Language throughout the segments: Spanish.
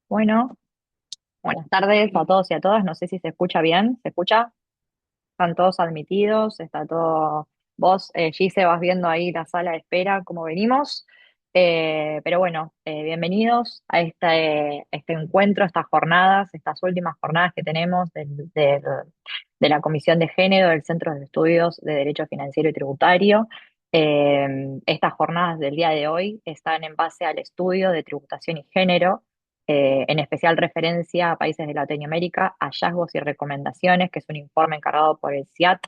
Bueno, buenas tardes a todos y a todas. No sé si se escucha bien. ¿Se escucha? ¿Están todos admitidos? ¿Está todo? Vos, Gise, vas viendo ahí la sala de espera, cómo venimos. Pero bueno, bienvenidos a este encuentro, estas jornadas, estas últimas jornadas que tenemos de la Comisión de Género del Centro de Estudios de Derecho Financiero y Tributario. Estas jornadas del día de hoy están en base al estudio de tributación y género, en especial referencia a países de Latinoamérica, hallazgos y recomendaciones, que es un informe encargado por el CIAT.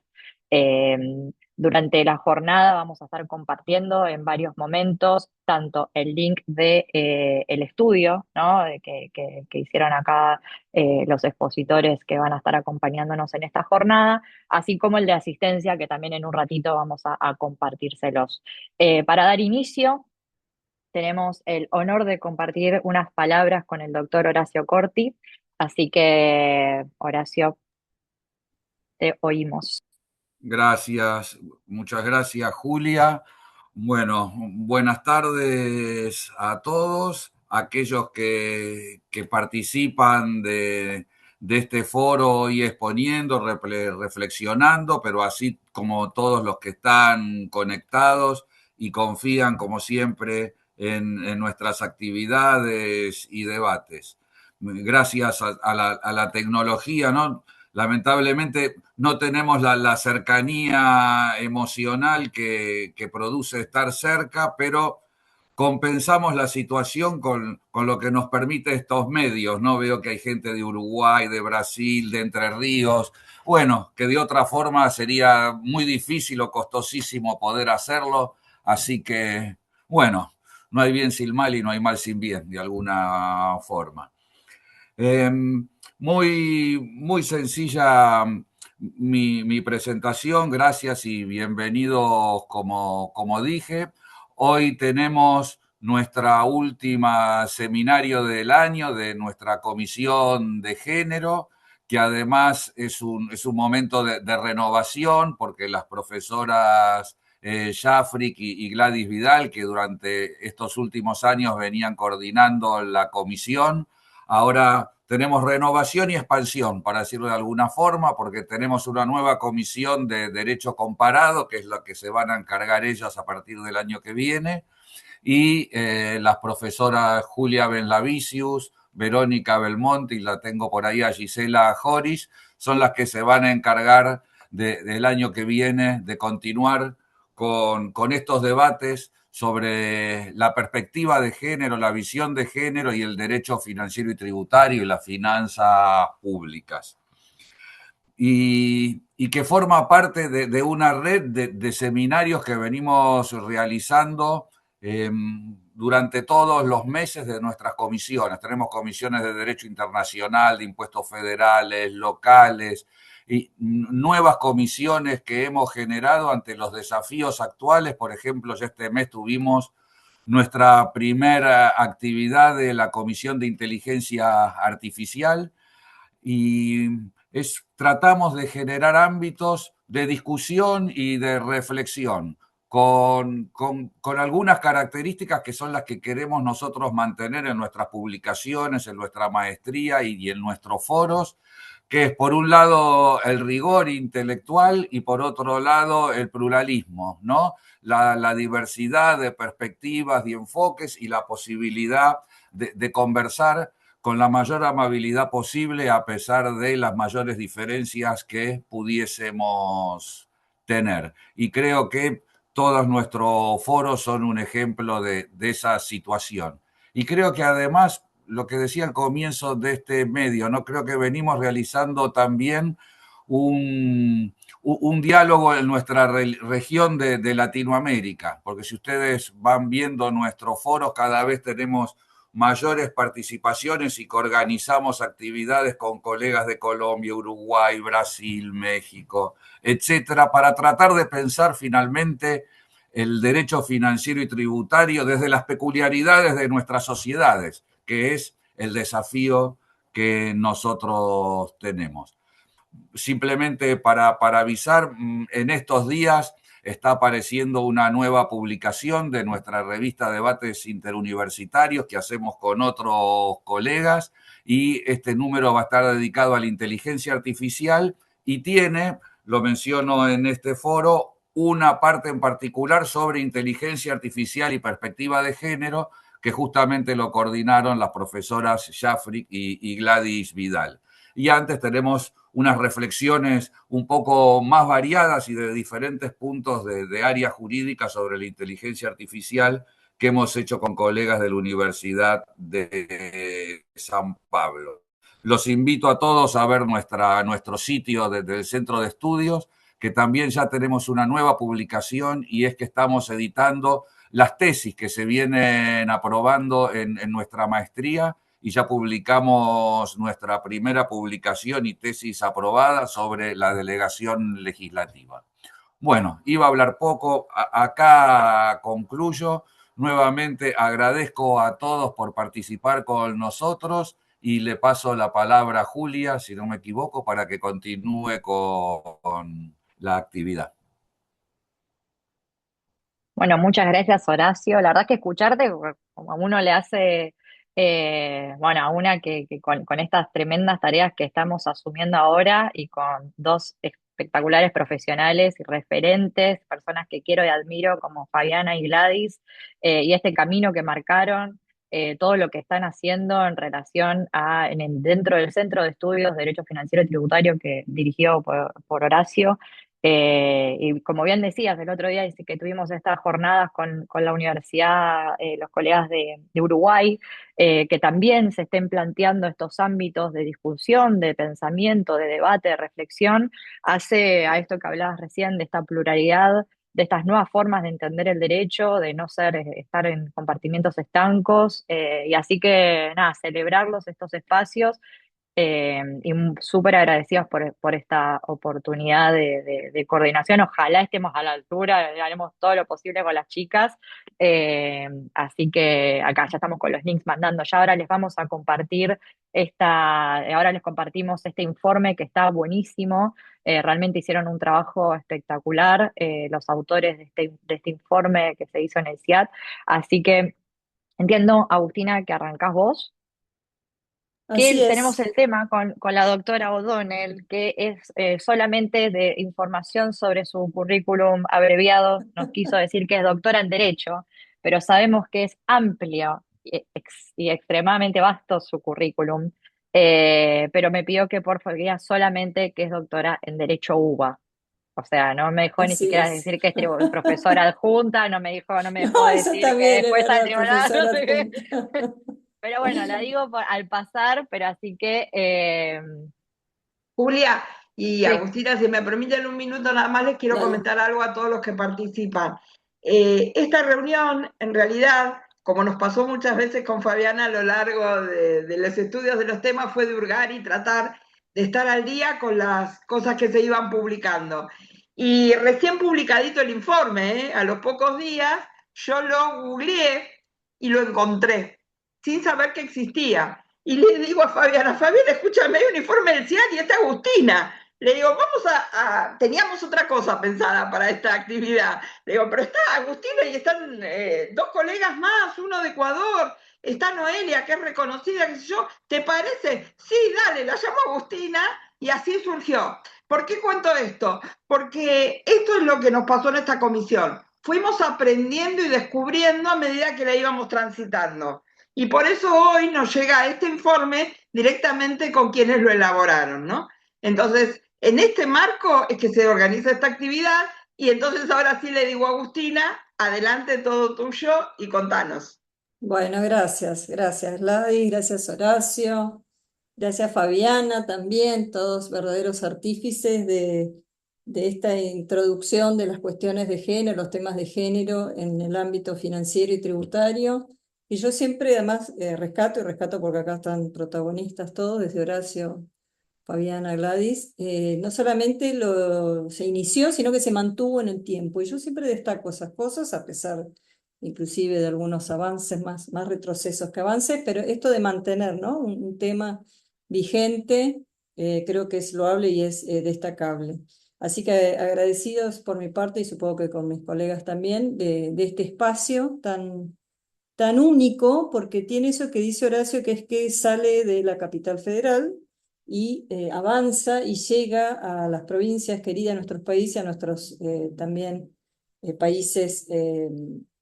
Eh, Durante la jornada vamos a estar compartiendo en varios momentos tanto el link de el estudio, ¿no? Que hicieron acá los expositores que van a estar acompañándonos en esta jornada, así como el de asistencia, que también en un ratito vamos a compartírselos. Para dar inicio, tenemos el honor de compartir unas palabras con el doctor Horacio Corti, así que, Horacio, te oímos. Gracias, muchas gracias, Julia. Bueno, buenas tardes a todos, aquellos que participan de este foro y exponiendo, reflexionando, pero así como todos los que están conectados y confían, como siempre, en nuestras actividades y debates. Gracias a la tecnología, ¿no? Lamentablemente no tenemos la cercanía emocional que produce estar cerca, pero compensamos la situación con lo que nos permite estos medios, ¿no? Veo que hay gente de Uruguay, de Brasil, de Entre Ríos, bueno, que de otra forma sería muy difícil o costosísimo poder hacerlo, así que, bueno, no hay bien sin mal y no hay mal sin bien, de alguna forma. Eh, muy sencilla mi presentación, gracias y bienvenidos como dije. Hoy tenemos nuestra última seminario del año de nuestra comisión de género, que además es un momento de renovación porque las profesoras Jafric y Gladys Vidal, que durante estos últimos años venían coordinando la comisión, ahora tenemos renovación y expansión, para decirlo de alguna forma, porque tenemos una nueva comisión de derecho comparado, que es la que se van a encargar ellas a partir del año que viene, y las profesoras Julia Benlavicius, Verónica Belmonte, y la tengo por ahí a Gisela Joris, son las que se van a encargar del año que viene de continuar con estos debates sobre la perspectiva de género, la visión de género y el derecho financiero y tributario y las finanzas públicas. Y que forma parte de una red de seminarios que venimos realizando durante todos los meses de nuestras comisiones. Tenemos comisiones de Derecho Internacional, de Impuestos Federales, locales, y nuevas comisiones que hemos generado ante los desafíos actuales. Por ejemplo, ya este mes tuvimos nuestra primera actividad de la Comisión de Inteligencia Artificial y tratamos de generar ámbitos de discusión y de reflexión con algunas características que son las que queremos nosotros mantener en nuestras publicaciones, en nuestra maestría y en nuestros foros, que es por un lado el rigor intelectual y por otro lado el pluralismo, ¿no? La diversidad de perspectivas y enfoques y la posibilidad de conversar con la mayor amabilidad posible a pesar de las mayores diferencias que pudiésemos tener. Y creo que todos nuestros foros son un ejemplo de esa situación. Y creo que además, lo que decía al comienzo de este medio, ¿no? Creo que venimos realizando también un diálogo en nuestra región de Latinoamérica, porque si ustedes van viendo nuestros foros, cada vez tenemos mayores participaciones y que organizamos actividades con colegas de Colombia, Uruguay, Brasil, México, etcétera, para tratar de pensar finalmente el derecho financiero y tributario desde las peculiaridades de nuestras sociedades, que es el desafío que nosotros tenemos. Simplemente para avisar, en estos días está apareciendo una nueva publicación de nuestra revista Debates Interuniversitarios que hacemos con otros colegas, y este número va a estar dedicado a la inteligencia artificial y tiene, lo menciono en este foro, una parte en particular sobre inteligencia artificial y perspectiva de género, que justamente lo coordinaron las profesoras Jaffrick y Gladys Vidal. Y antes tenemos unas reflexiones un poco más variadas y de diferentes puntos de área jurídica sobre la inteligencia artificial que hemos hecho con colegas de la Universidad de San Pablo. Los invito a todos a ver nuestro sitio desde el Centro de Estudios, que también ya tenemos una nueva publicación, y es que estamos editando las tesis que se vienen aprobando en nuestra maestría, y ya publicamos nuestra primera publicación y tesis aprobada sobre la delegación legislativa. Bueno, iba a hablar poco, acá concluyo. Nuevamente agradezco a todos por participar con nosotros y le paso la palabra a Julia, si no me equivoco, para que continúe con la actividad. Bueno, muchas gracias, Horacio. La verdad que escucharte, como a uno le hace, bueno, a una que con estas tremendas tareas que estamos asumiendo ahora y con dos espectaculares profesionales y referentes, personas que quiero y admiro como Fabiana y Gladys, y este camino que marcaron, todo lo que están haciendo en relación a, dentro del Centro de Estudios de Derecho Financiero y Tributario que dirigió por Horacio. Y como bien decías, el otro día dice que tuvimos estas jornadas con la universidad, los colegas de Uruguay, que también se estén planteando estos ámbitos de discusión, de pensamiento, de debate, de reflexión, hace a esto que hablabas recién, de esta pluralidad, de estas nuevas formas de entender el derecho, de no ser, estar en compartimientos estancos, y así que nada, celebrarlos estos espacios, y súper agradecidos por esta oportunidad de coordinación. Ojalá estemos a la altura, haremos todo lo posible con las chicas. Así que acá ya estamos con los links mandando. Ya ahora les vamos a compartir ahora les compartimos este informe que está buenísimo. Realmente hicieron un trabajo espectacular, los autores de este informe que se hizo en el CIAT. Así que entiendo, Agustina, que arrancás vos, Así que tenemos es, el tema con la doctora O'Donnell, que es solamente de información sobre su currículum abreviado. Nos quiso decir que es doctora en Derecho, pero sabemos que es amplio y extremadamente vasto su currículum. Pero me pidió que por favor diga solamente que es doctora en Derecho UBA. O sea, no me dejó ni así siquiera es. decir que es profesora adjunta, no me dejó No, eso decir que también es después al verdad, tribunal, no profesora sé qué. adjunta. Pero bueno, la digo al pasar, pero así que Julia y sí, Agustina, si me permiten un minuto nada más, les quiero Dale. comentar algo a todos los que participan. Esta reunión, en realidad, como nos pasó muchas veces con Fabiana a lo largo de los estudios de los temas, fue de hurgar y tratar de estar al día con las cosas que se iban publicando. Y recién publicadito el informe, a los pocos días, yo lo googleé y lo encontré, sin saber que existía. Y le digo a Fabiana, escúchame, hay un informe del CIAT y está Agustina. Le digo, teníamos otra cosa pensada para esta actividad. Le digo, pero está Agustina y están dos colegas más, uno de Ecuador, está Noelia, que es reconocida, qué sé yo. ¿Te parece? Sí, dale, la llamo Agustina y así surgió. ¿Por qué cuento esto? Porque esto es lo que nos pasó en esta comisión. Fuimos aprendiendo y descubriendo a medida que la íbamos transitando. Y por eso hoy nos llega este informe directamente con quienes lo elaboraron, ¿no? Entonces, en este marco es que se organiza esta actividad, y entonces ahora sí le digo a Agustina, adelante, todo tuyo y contanos. Bueno, gracias Gladys, gracias Horacio, gracias Fabiana también, todos verdaderos artífices de esta introducción de las cuestiones de género, los temas de género en el ámbito financiero y tributario. Y yo siempre además rescato porque acá están protagonistas todos, desde Horacio, Fabiana, Gladys, no solamente se inició, sino que se mantuvo en el tiempo. Y yo siempre destaco esas cosas, a pesar inclusive de algunos avances, más retrocesos que avances, pero esto de mantener, ¿no?, un tema vigente, creo que es loable y es destacable. Así que agradecidos por mi parte y supongo que con mis colegas también de este espacio tan único, porque tiene eso que dice Horacio, que es que sale de la capital federal y avanza y llega a las provincias queridas de nuestros países, a nuestros también países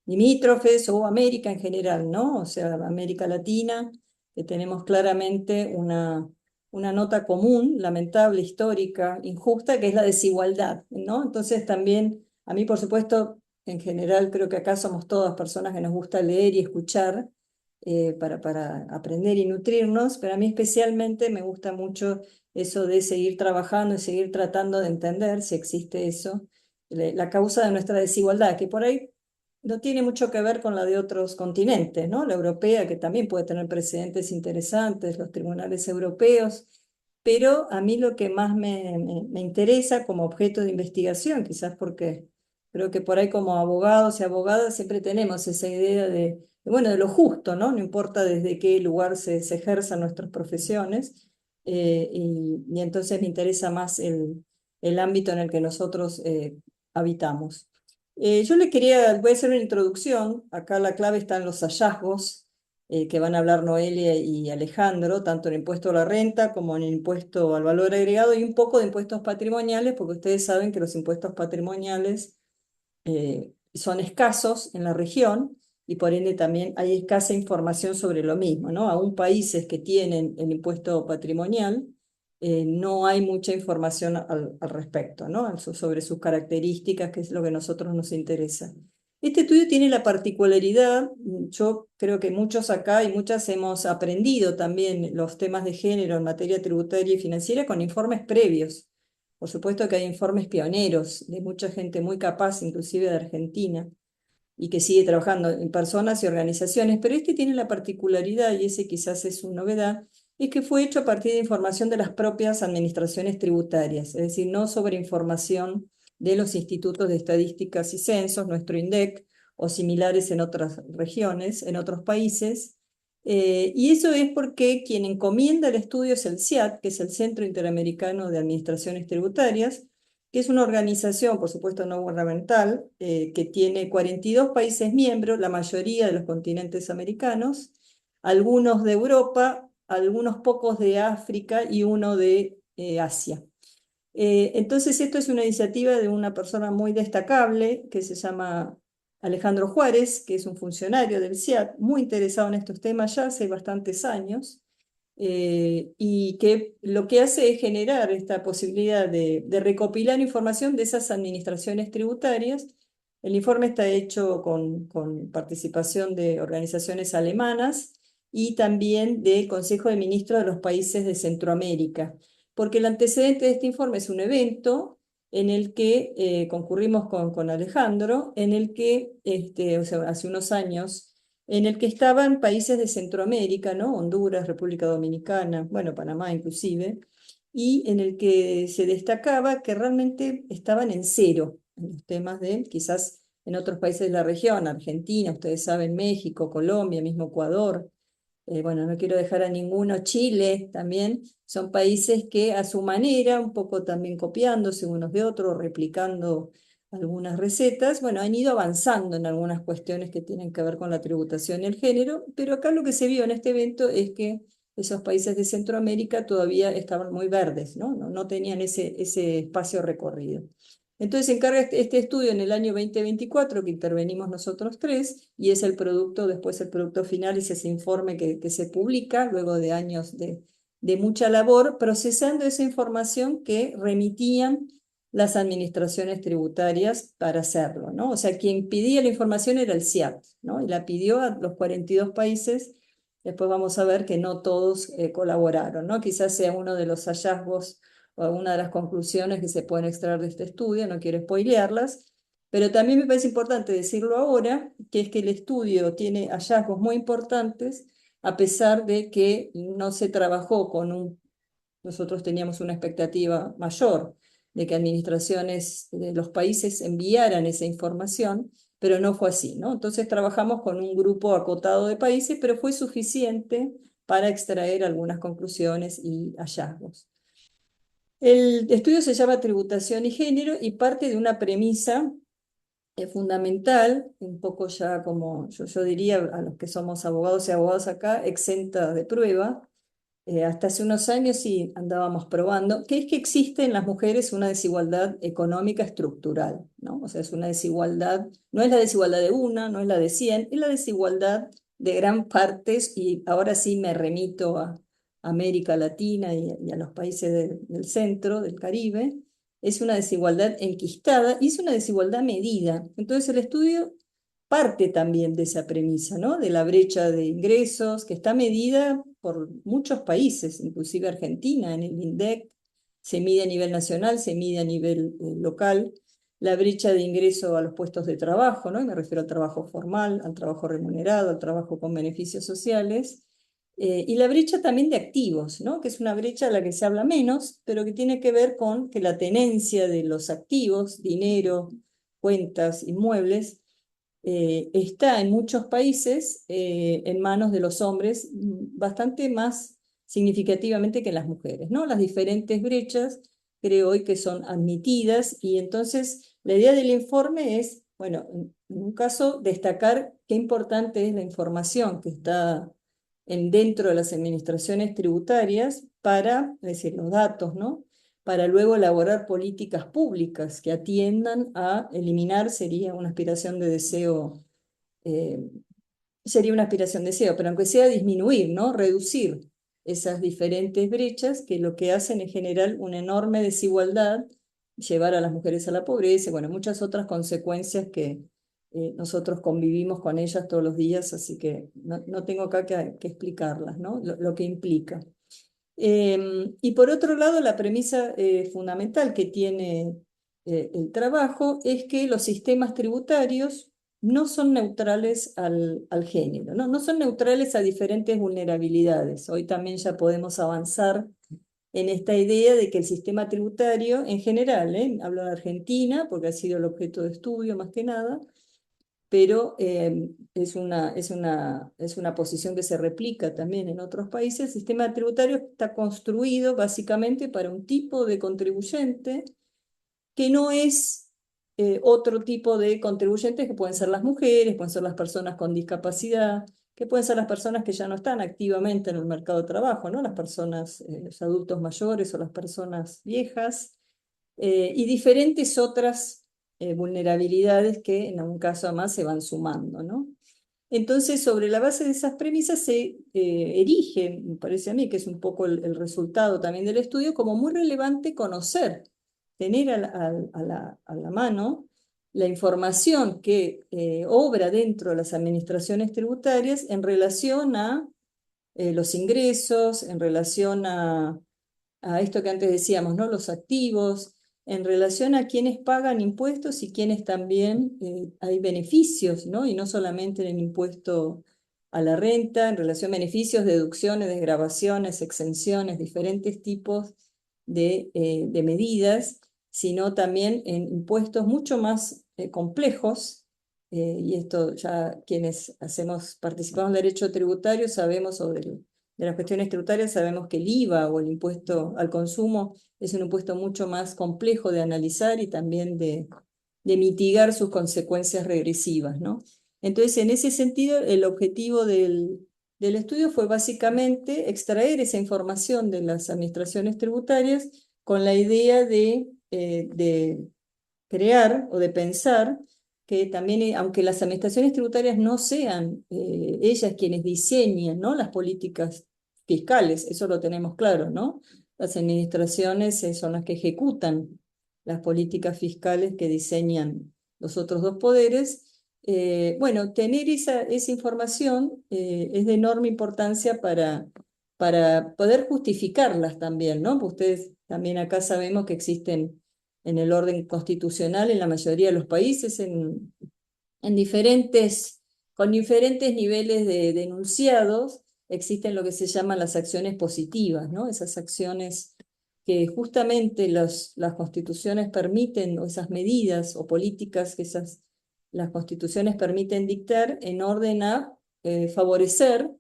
limítrofes o América en general, ¿no? O sea, América Latina, que tenemos claramente una nota común, lamentable, histórica, injusta, que es la desigualdad, ¿no? Entonces también, a mí por supuesto, en general creo que acá somos todas personas que nos gusta leer y escuchar para aprender y nutrirnos, pero a mí especialmente me gusta mucho eso de seguir trabajando y seguir tratando de entender si existe eso, la causa de nuestra desigualdad, que por ahí no tiene mucho que ver con la de otros continentes, ¿no? La europea, que también puede tener precedentes interesantes, los tribunales europeos, pero a mí lo que más me interesa como objeto de investigación, quizás porque creo que por ahí como abogados y abogadas siempre tenemos esa idea bueno, de lo justo, ¿no? No importa desde qué lugar se ejerzan nuestras profesiones, y entonces me interesa más el ámbito en el que nosotros habitamos. Yo voy a hacer una introducción, acá la clave está en los hallazgos que van a hablar Noelia y Alejandro, tanto en el impuesto a la renta como en el impuesto al valor agregado y un poco de impuestos patrimoniales, porque ustedes saben que los impuestos patrimoniales son escasos en la región y por ende también hay escasa información sobre lo mismo, ¿no? Aún países que tienen el impuesto patrimonial, no hay mucha información al respecto, ¿no? Sobre sus características, que es lo que a nosotros nos interesa. Este estudio tiene la particularidad, yo creo que muchos acá y muchas hemos aprendido también los temas de género en materia tributaria y financiera con informes previos. Por supuesto que hay informes pioneros de mucha gente muy capaz, inclusive de Argentina, y que sigue trabajando en personas y organizaciones, pero este tiene la particularidad, y ese quizás es su novedad, es que fue hecho a partir de información de las propias administraciones tributarias, es decir, no sobre información de los institutos de estadísticas y censos, nuestro INDEC, o similares en otras regiones, en otros países. Y eso es porque quien encomienda el estudio es el CIAT, que es el Centro Interamericano de Administraciones Tributarias, que es una organización, por supuesto, no gubernamental, que tiene 42 países miembros, la mayoría de los continentes americanos, algunos de Europa, algunos pocos de África y uno de Asia. Entonces, esto es una iniciativa de una persona muy destacable que se llama Alejandro Juárez, que es un funcionario del CIAT, muy interesado en estos temas ya hace bastantes años, y que lo que hace es generar esta posibilidad de recopilar información de esas administraciones tributarias. El informe está hecho con participación de organizaciones alemanas y también del Consejo de Ministros de los países de Centroamérica, porque el antecedente de este informe es un evento en el que concurrimos con Alejandro, en el que, o sea, hace unos años, en el que estaban países de Centroamérica, ¿no? Honduras, República Dominicana, bueno, Panamá inclusive, y en el que se destacaba que realmente estaban en cero en los temas de, quizás en otros países de la región, Argentina, ustedes saben, México, Colombia, mismo Ecuador, bueno, no quiero dejar a ninguno, Chile también, son países que a su manera, un poco también copiándose unos de otros, replicando algunas recetas, bueno, han ido avanzando en algunas cuestiones que tienen que ver con la tributación y el género, pero acá lo que se vio en este evento es que esos países de Centroamérica todavía estaban muy verdes, ¿no? No tenían ese espacio recorrido. Entonces se encarga este estudio en el año 2024, que intervenimos nosotros tres, y es el producto, después el producto final, es ese informe que se publica luego de años de mucha labor, procesando esa información que remitían las administraciones tributarias para hacerlo, ¿no? O sea, quien pedía la información era el CIAT, ¿no? Y la pidió a los 42 países. Después vamos a ver que no todos colaboraron, ¿no? Quizás sea uno de los hallazgos o una de las conclusiones que se pueden extraer de este estudio, no quiero spoilearlas, pero también me parece importante decirlo ahora, que es que el estudio tiene hallazgos muy importantes, a pesar de que no se trabajó nosotros teníamos una expectativa mayor de que administraciones de los países enviaran esa información, pero no fue así, ¿no? Entonces trabajamos con un grupo acotado de países, pero fue suficiente para extraer algunas conclusiones y hallazgos. El estudio se llama Tributación y Género y parte de una premisa fundamental, un poco ya como yo diría a los que somos abogados y abogadas acá, exenta de prueba. Hasta hace unos años sí andábamos probando, que es que existe en las mujeres una desigualdad económica estructural, ¿no? O sea, es una desigualdad, no es la desigualdad de una, no es la de 100, es la desigualdad de gran partes, y ahora sí me remito a América Latina y a los países del centro, del Caribe. Es una desigualdad enquistada y es una desigualdad medida. Entonces el estudio parte también de esa premisa, ¿no? De la brecha de ingresos que está medida por muchos países, inclusive Argentina, en el INDEC, se mide a nivel nacional, se mide a nivel local, la brecha de ingreso a los puestos de trabajo, ¿no? Y me refiero al trabajo formal, al trabajo remunerado, al trabajo con beneficios sociales, y la brecha también de activos, ¿no? Que es una brecha a la que se habla menos, pero que tiene que ver con que la tenencia de los activos, dinero, cuentas, inmuebles, está en muchos países en manos de los hombres bastante más significativamente que en las mujeres, ¿no? Las diferentes brechas creo hoy que son admitidas, y entonces la idea del informe es, bueno, en un caso destacar qué importante es la información que está dentro de las administraciones tributarias para, es decir, los datos, ¿no? Para luego elaborar políticas públicas que atiendan a eliminar, sería una aspiración de deseo, eh, pero aunque sea disminuir, ¿no? Reducir esas diferentes brechas que lo que hacen es generar una enorme desigualdad, llevar a las mujeres a la pobreza, bueno, muchas otras consecuencias que nosotros convivimos con ellas todos los días, así que no tengo acá que explicarlas, ¿no? Lo que implica. Y por otro lado, la premisa fundamental que tiene el trabajo es que los sistemas tributarios no son neutrales al género, ¿no? No son neutrales a diferentes vulnerabilidades. Hoy también ya podemos avanzar en esta idea de que el sistema tributario en general, hablo de Argentina porque ha sido el objeto de estudio más que nada, pero es una posición que se replica también en otros países. El sistema tributario está construido básicamente para un tipo de contribuyente que no es otro tipo de contribuyentes, que pueden ser las mujeres, pueden ser las personas con discapacidad, que pueden ser las personas que ya no están activamente en el mercado de trabajo, ¿no? Las personas, los adultos mayores o las personas viejas, y diferentes otras vulnerabilidades que en algún caso además se van sumando, ¿no? Entonces, sobre la base de esas premisas se erige, me parece a mí que es un poco el resultado también del estudio, como muy relevante conocer, tener a la mano la información que obra dentro de las administraciones tributarias en relación a los ingresos, en relación a esto que antes decíamos, ¿no? Los activos, en relación a quienes pagan impuestos y quienes también hay beneficios, ¿no? Y no solamente en el impuesto a la renta, en relación a beneficios, deducciones, desgravaciones, exenciones, diferentes tipos de medidas, sino también en impuestos mucho más complejos. Y esto ya quienes participamos del derecho tributario sabemos, o de las cuestiones tributarias, sabemos que el IVA o el impuesto al consumo es un impuesto mucho más complejo de analizar y también de mitigar sus consecuencias regresivas, ¿no? Entonces, en ese sentido, el objetivo del estudio fue básicamente extraer esa información de las administraciones tributarias con la idea de crear o de pensar que también, aunque las administraciones tributarias no sean ellas quienes diseñen, ¿no? Las políticas fiscales, eso lo tenemos claro, ¿no? Las administraciones son las que ejecutan las políticas fiscales que diseñan los otros dos poderes. Bueno, tener esa información es de enorme importancia para poder justificarlas también, ¿no? Porque ustedes también acá sabemos que existen en el orden constitucional en la mayoría de los países, con diferentes niveles de enunciados, existen lo que se llaman las acciones positivas, ¿no? Esas acciones que justamente las constituciones permiten, o esas medidas o políticas que las constituciones permiten dictar en orden a favorecer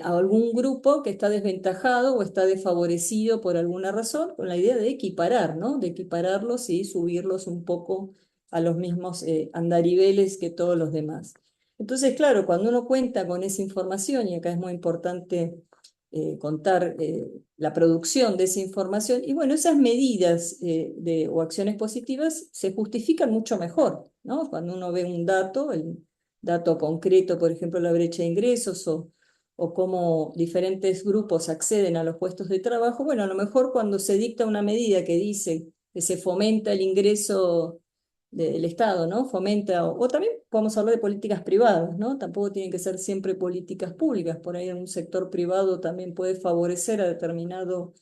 a algún grupo que está desventajado o está desfavorecido por alguna razón, con la idea de equiparar, ¿no? De equipararlos y subirlos un poco a los mismos andariveles que todos los demás. Entonces, claro, cuando uno cuenta con esa información, y acá es muy importante contar la producción de esa información, y bueno, esas medidas o acciones positivas se justifican mucho mejor, ¿no? Cuando uno ve un dato, el dato concreto, por ejemplo, la brecha de ingresos o cómo diferentes grupos acceden a los puestos de trabajo, bueno, a lo mejor cuando se dicta una medida que dice que se fomenta el ingreso del Estado, ¿no? Fomenta, o también podemos hablar de políticas privadas, ¿no? Tampoco tienen que ser siempre políticas públicas, por ahí en un sector privado también puede favorecer a determinado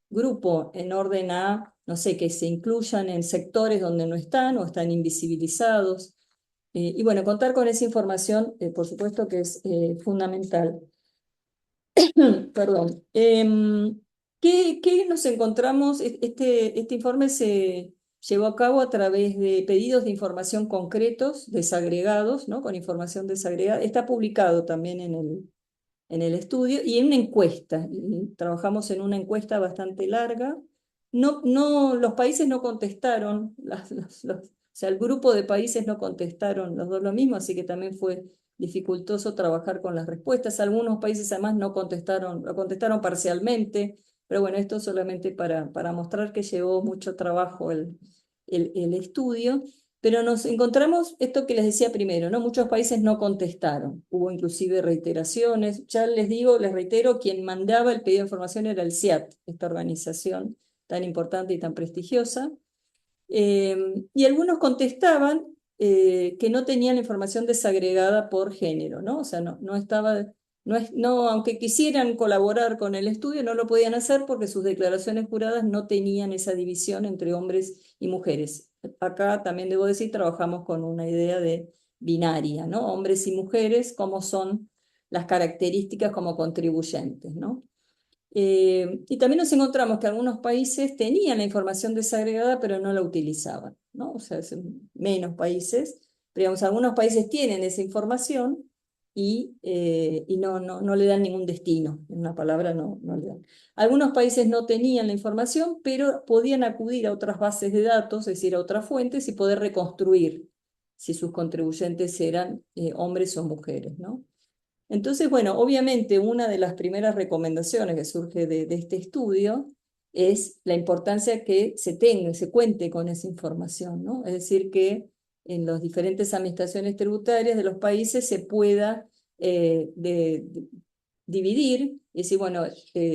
grupo en orden a, no sé, que se incluyan en sectores donde no están o están invisibilizados. Y bueno, contar con esa información, por supuesto que es fundamental. Perdón. ¿Qué nos encontramos? Este informe se llevó a cabo a través de pedidos de información concretos, desagregados, ¿no? Con información desagregada. Está publicado también en el estudio y en una encuesta. Y trabajamos en una encuesta bastante larga. Los países no contestaron, o sea, el grupo de países no contestaron los dos lo mismo, así que también fue dificultoso trabajar con las respuestas. Algunos países además no contestaron, lo contestaron parcialmente, pero bueno, esto solamente para mostrar que llevó mucho trabajo el estudio. Pero nos encontramos esto que les decía primero, ¿no? Muchos países no contestaron, hubo inclusive reiteraciones. Ya les digo, les reitero, quien mandaba el pedido de información era el CIAT, esta organización tan importante y tan prestigiosa. Y algunos contestaban que no tenían información desagregada por género, ¿no? O sea, no estaba, aunque quisieran colaborar con el estudio, no lo podían hacer porque sus declaraciones juradas no tenían esa división entre hombres y mujeres. Acá también debo decir, trabajamos con una idea de binaria, ¿no? Hombres y mujeres, cómo son las características como contribuyentes, ¿no? Y también nos encontramos que algunos países tenían la información desagregada, pero no la utilizaban, ¿no? O sea, son menos países, pero digamos, algunos países tienen esa información y no le dan ningún destino, en una palabra no le dan. Algunos países no tenían la información, pero podían acudir a otras bases de datos, es decir, a otras fuentes, y poder reconstruir si sus contribuyentes eran hombres o mujeres, ¿no? Entonces, bueno, obviamente una de las primeras recomendaciones que surge de este estudio es la importancia que se cuente con esa información, ¿no? Es decir, que en las diferentes administraciones tributarias de los países se pueda dividir, y decir, bueno,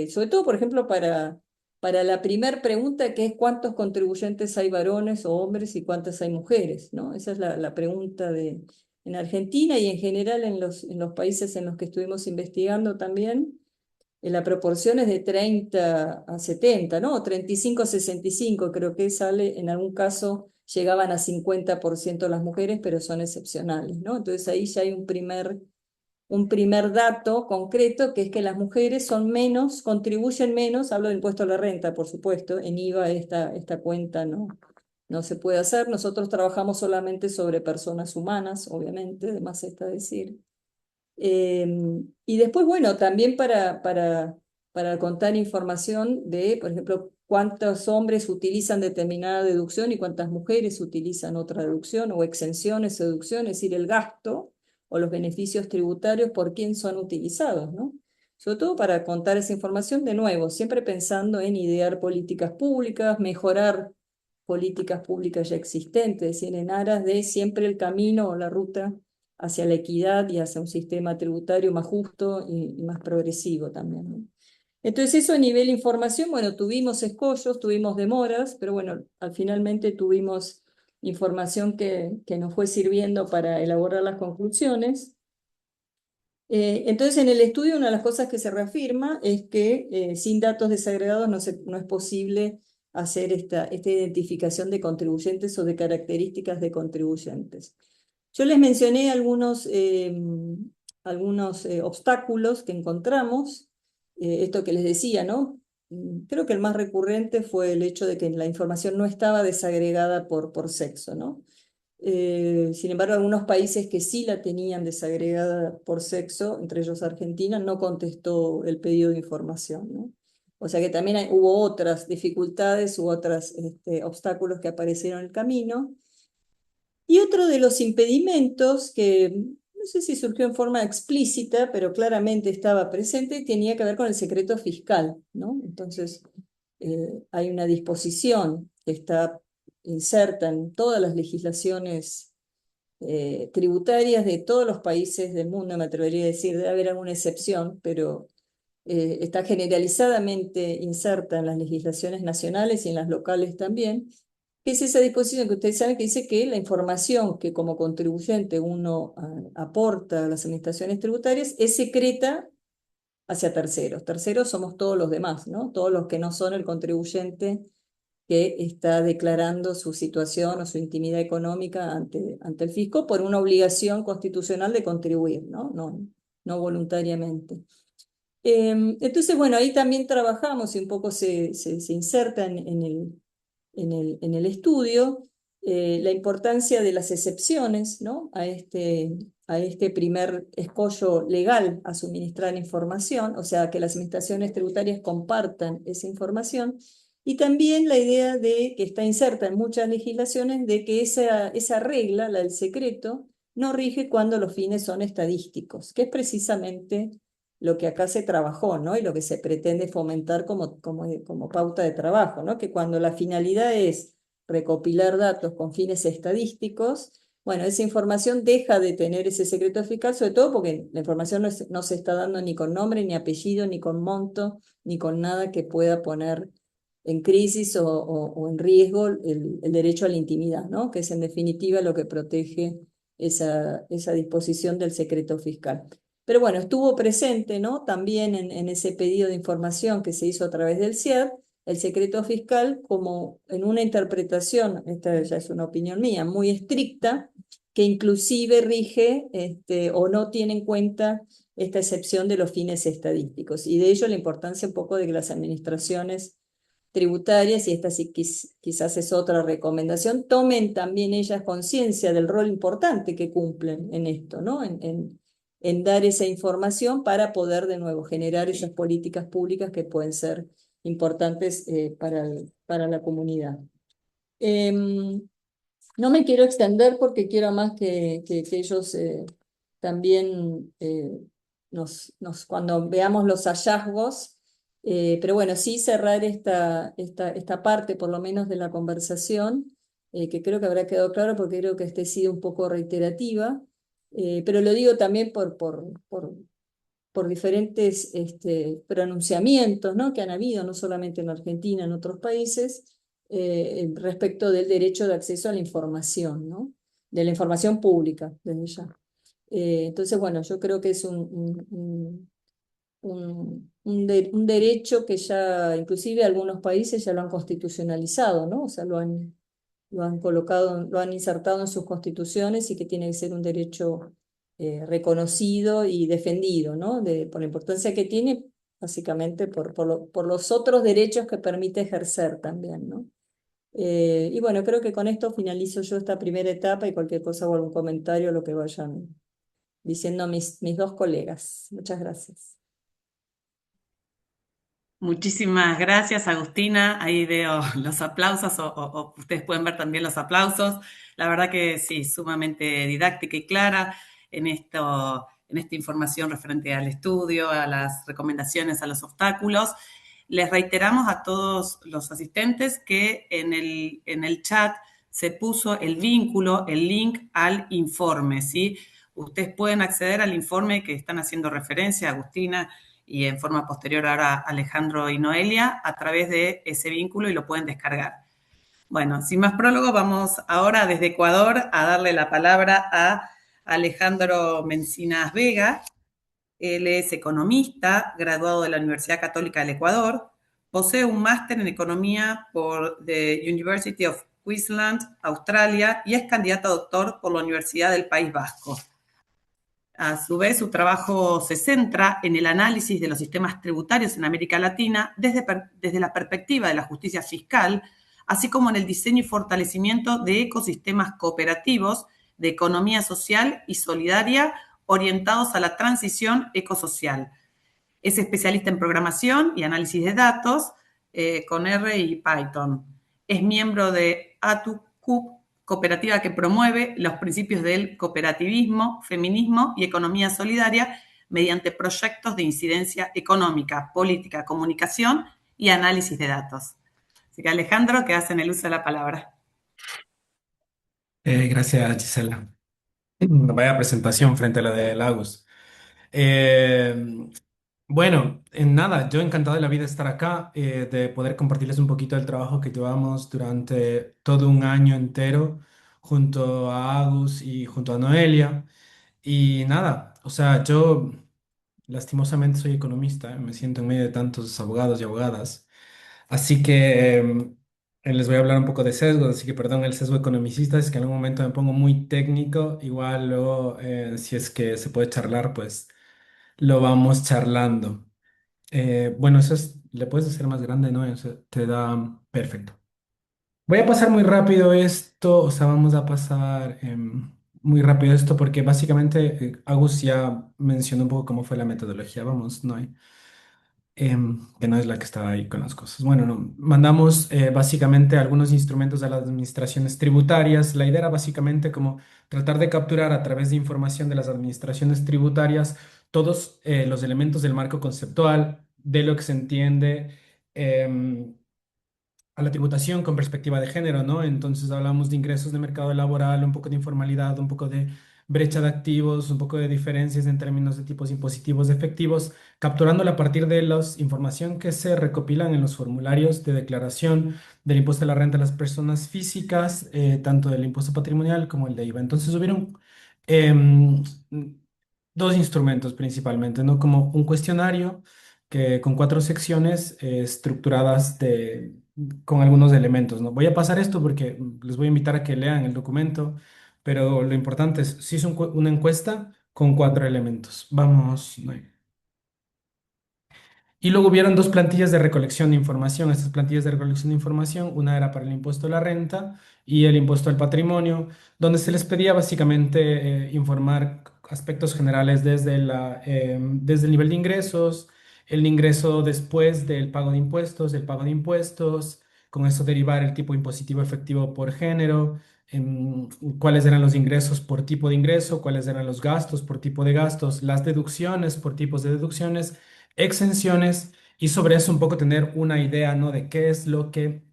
sobre todo, por ejemplo, para la primera pregunta, que es cuántos contribuyentes hay varones o hombres y cuántas hay mujeres, ¿no? Esa es la pregunta en Argentina y en general en los países en los que estuvimos investigando también. La proporción es de 30 a 70, ¿no? 35 a 65, creo que sale, en algún caso llegaban a 50% las mujeres, pero son excepcionales, ¿no? Entonces ahí ya hay un primer dato concreto, que es que las mujeres son menos, contribuyen menos, hablo del impuesto a la renta, por supuesto, en IVA esta cuenta no se puede hacer. Nosotros trabajamos solamente sobre personas humanas, obviamente, además está decir. Y después, bueno, también para contar información de, por ejemplo, cuántos hombres utilizan determinada deducción y cuántas mujeres utilizan otra deducción o exenciones o deducciones, es decir, el gasto o los beneficios tributarios por quién son utilizados, ¿no? Sobre todo para contar esa información de nuevo, siempre pensando en idear políticas públicas, mejorar políticas públicas ya existentes, es decir, en aras de siempre el camino o la ruta hacia la equidad y hacia un sistema tributario más justo y más progresivo también, ¿no? Entonces eso a nivel información, bueno, tuvimos escollos, tuvimos demoras, pero bueno, finalmente tuvimos información que nos fue sirviendo para elaborar las conclusiones. Entonces en el estudio una de las cosas que se reafirma es que sin datos desagregados no es posible hacer esta identificación de contribuyentes o de características de contribuyentes. Yo les mencioné algunos obstáculos que encontramos, esto que les decía, ¿no? Creo que el más recurrente fue el hecho de que la información no estaba desagregada por sexo, ¿no? Sin embargo, algunos países que sí la tenían desagregada por sexo, entre ellos Argentina, no contestó el pedido de información, ¿no? O sea que también hubo otras dificultades u otros obstáculos que aparecieron en el camino. Y otro de los impedimentos que no sé si surgió en forma explícita, pero claramente estaba presente, tenía que ver con el secreto fiscal, ¿no? Entonces, hay una disposición que está inserta en todas las legislaciones tributarias de todos los países del mundo, me atrevería a decir, debe haber alguna excepción, pero está generalizadamente inserta en las legislaciones nacionales y en las locales también, que es esa disposición que ustedes saben que dice que la información que como contribuyente uno aporta a las administraciones tributarias es secreta hacia terceros. Terceros somos todos los demás, ¿no? Todos los que no son el contribuyente que está declarando su situación o su intimidad económica ante el fisco por una obligación constitucional de contribuir, ¿no? No voluntariamente. Entonces, bueno, ahí también trabajamos y un poco se inserta en el estudio la importancia de las excepciones, ¿no? a este primer escollo legal a suministrar información, o sea, que las administraciones tributarias compartan esa información, y también la idea de que está inserta en muchas legislaciones de que esa regla, la del secreto, no rige cuando los fines son estadísticos, que es precisamente lo que acá se trabajó, ¿no? Y lo que se pretende fomentar como pauta de trabajo, ¿no? Que cuando la finalidad es recopilar datos con fines estadísticos, bueno, esa información deja de tener ese secreto fiscal, sobre todo porque la información no se está dando ni con nombre, ni apellido, ni con monto, ni con nada que pueda poner en crisis o en riesgo el derecho a la intimidad, ¿no? Que es en definitiva lo que protege esa disposición del secreto fiscal. Pero bueno, estuvo presente, ¿no? También en ese pedido de información que se hizo a través del CIAD, el secreto fiscal como en una interpretación, esta ya es una opinión mía, muy estricta, que inclusive rige o no tiene en cuenta esta excepción de los fines estadísticos. Y de ello la importancia un poco de que las administraciones tributarias, y esta sí quizás es otra recomendación, tomen también ellas conciencia del rol importante que cumplen en esto, ¿no? En dar esa información para poder de nuevo generar esas políticas públicas que pueden ser importantes para la comunidad. No me quiero extender porque quiero más que ellos también cuando veamos los hallazgos, pero bueno, sí cerrar esta parte por lo menos de la conversación, que creo que habrá quedado claro porque creo que ha sido un poco reiterativa, pero lo digo también por diferentes pronunciamientos, ¿no? Que han habido, no solamente en Argentina, en otros países, respecto del derecho de acceso a la información, ¿no? De la información pública, desde ya. Entonces, bueno, yo creo que es un derecho que ya, inclusive algunos países ya lo han constitucionalizado, ¿no? O sea, lo han colocado, lo han insertado en sus constituciones y que tiene que ser un derecho reconocido y defendido, ¿no? Por la importancia que tiene, básicamente por los otros derechos que permite ejercer también, ¿no? Y bueno, creo que con esto finalizo yo esta primera etapa y cualquier cosa o algún comentario, lo que vayan diciendo mis dos colegas. Muchas gracias. Muchísimas gracias, Agustina. Ahí veo los aplausos o ustedes pueden ver también los aplausos. La verdad que sí, sumamente didáctica y clara en esta información referente al estudio, a las recomendaciones, a los obstáculos. Les reiteramos a todos los asistentes que en el chat se puso el vínculo, el link al informe, ¿sí? Ustedes pueden acceder al informe que están haciendo referencia, Agustina, y en forma posterior ahora Alejandro y Noelia, a través de ese vínculo y lo pueden descargar. Bueno, sin más prólogo, vamos ahora desde Ecuador a darle la palabra a Alejandro Mencinas Vega. Él es economista, graduado de la Universidad Católica del Ecuador, posee un máster en economía por the University of Queensland, Australia, y es candidato a doctor por la Universidad del País Vasco. A su vez, su trabajo se centra en el análisis de los sistemas tributarios en América Latina desde la perspectiva de la justicia fiscal, así como en el diseño y fortalecimiento de ecosistemas cooperativos de economía social y solidaria orientados a la transición ecosocial. Es especialista en programación y análisis de datos con R y Python. Es miembro de ATUCUP, cooperativa que promueve los principios del cooperativismo, feminismo y economía solidaria mediante proyectos de incidencia económica, política, comunicación y análisis de datos. Así que Alejandro, quedas en el uso de la palabra. Gracias, Gisela. Vaya presentación frente a la de Lagos. Eh, bueno, en nada, yo encantado de la vida de estar acá, de poder compartirles un poquito del trabajo que llevamos durante todo un año entero junto a Agus y junto a Noelia. Y nada, o sea, yo lastimosamente soy economista, me siento en medio de tantos abogados y abogadas. Así que les voy a hablar un poco de sesgo, así que perdón el sesgo economicista, es que en algún momento me pongo muy técnico, igual luego si es que se puede charlar, pues lo vamos charlando. Bueno, eso es, le puedes hacer más grande, ¿no? Eso te da perfecto. Voy a pasar muy rápido esto, o sea, vamos a pasar muy rápido esto porque básicamente Agus ya mencionó un poco cómo fue la metodología, vamos, ¿no? Que no es la que estaba ahí con las cosas. Bueno, no, mandamos básicamente algunos instrumentos a las administraciones tributarias. La idea era básicamente como tratar de capturar a través de información de las administraciones tributarias todos los elementos del marco conceptual, de lo que se entiende. em, a la tributación con perspectiva de género, ¿no? Entonces hablamos de ingresos de mercado laboral, un poco de informalidad, un poco de brecha de activos, un poco de diferencias en términos de tipos impositivos efectivos, capturándola a partir de la información que se recopilan en los formularios de declaración del impuesto a la renta de las personas físicas, tanto del impuesto patrimonial como el de IVA. Entonces hubieron em, dos instrumentos principalmente, ¿no? Como un cuestionario que con cuatro secciones estructuradas con algunos elementos, ¿no? Voy a pasar esto porque les voy a invitar a que lean el documento, pero lo importante es, si es una encuesta con cuatro elementos. Vamos, ¿no? Y luego hubieron dos plantillas de recolección de información. Estas plantillas de recolección de información, una era para el impuesto a la renta y el impuesto al patrimonio, donde se les pedía básicamente informar aspectos generales desde el nivel de ingresos, el ingreso después del pago de impuestos, el pago de impuestos, con eso derivar el tipo impositivo efectivo por género, cuáles eran los ingresos por tipo de ingreso, cuáles eran los gastos por tipo de gastos, las deducciones por tipos de deducciones, exenciones y sobre eso un poco tener una idea, ¿no? De qué es lo que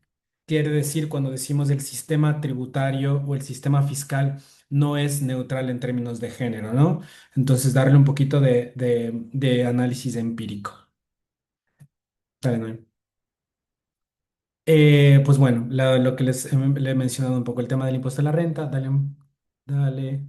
quiere decir cuando decimos el sistema tributario o el sistema fiscal no es neutral en términos de género, ¿no? Entonces darle un poquito de análisis empírico. Dale, Noé. Pues bueno, lo que le he mencionado un poco, el tema del impuesto a la renta, dale, dale.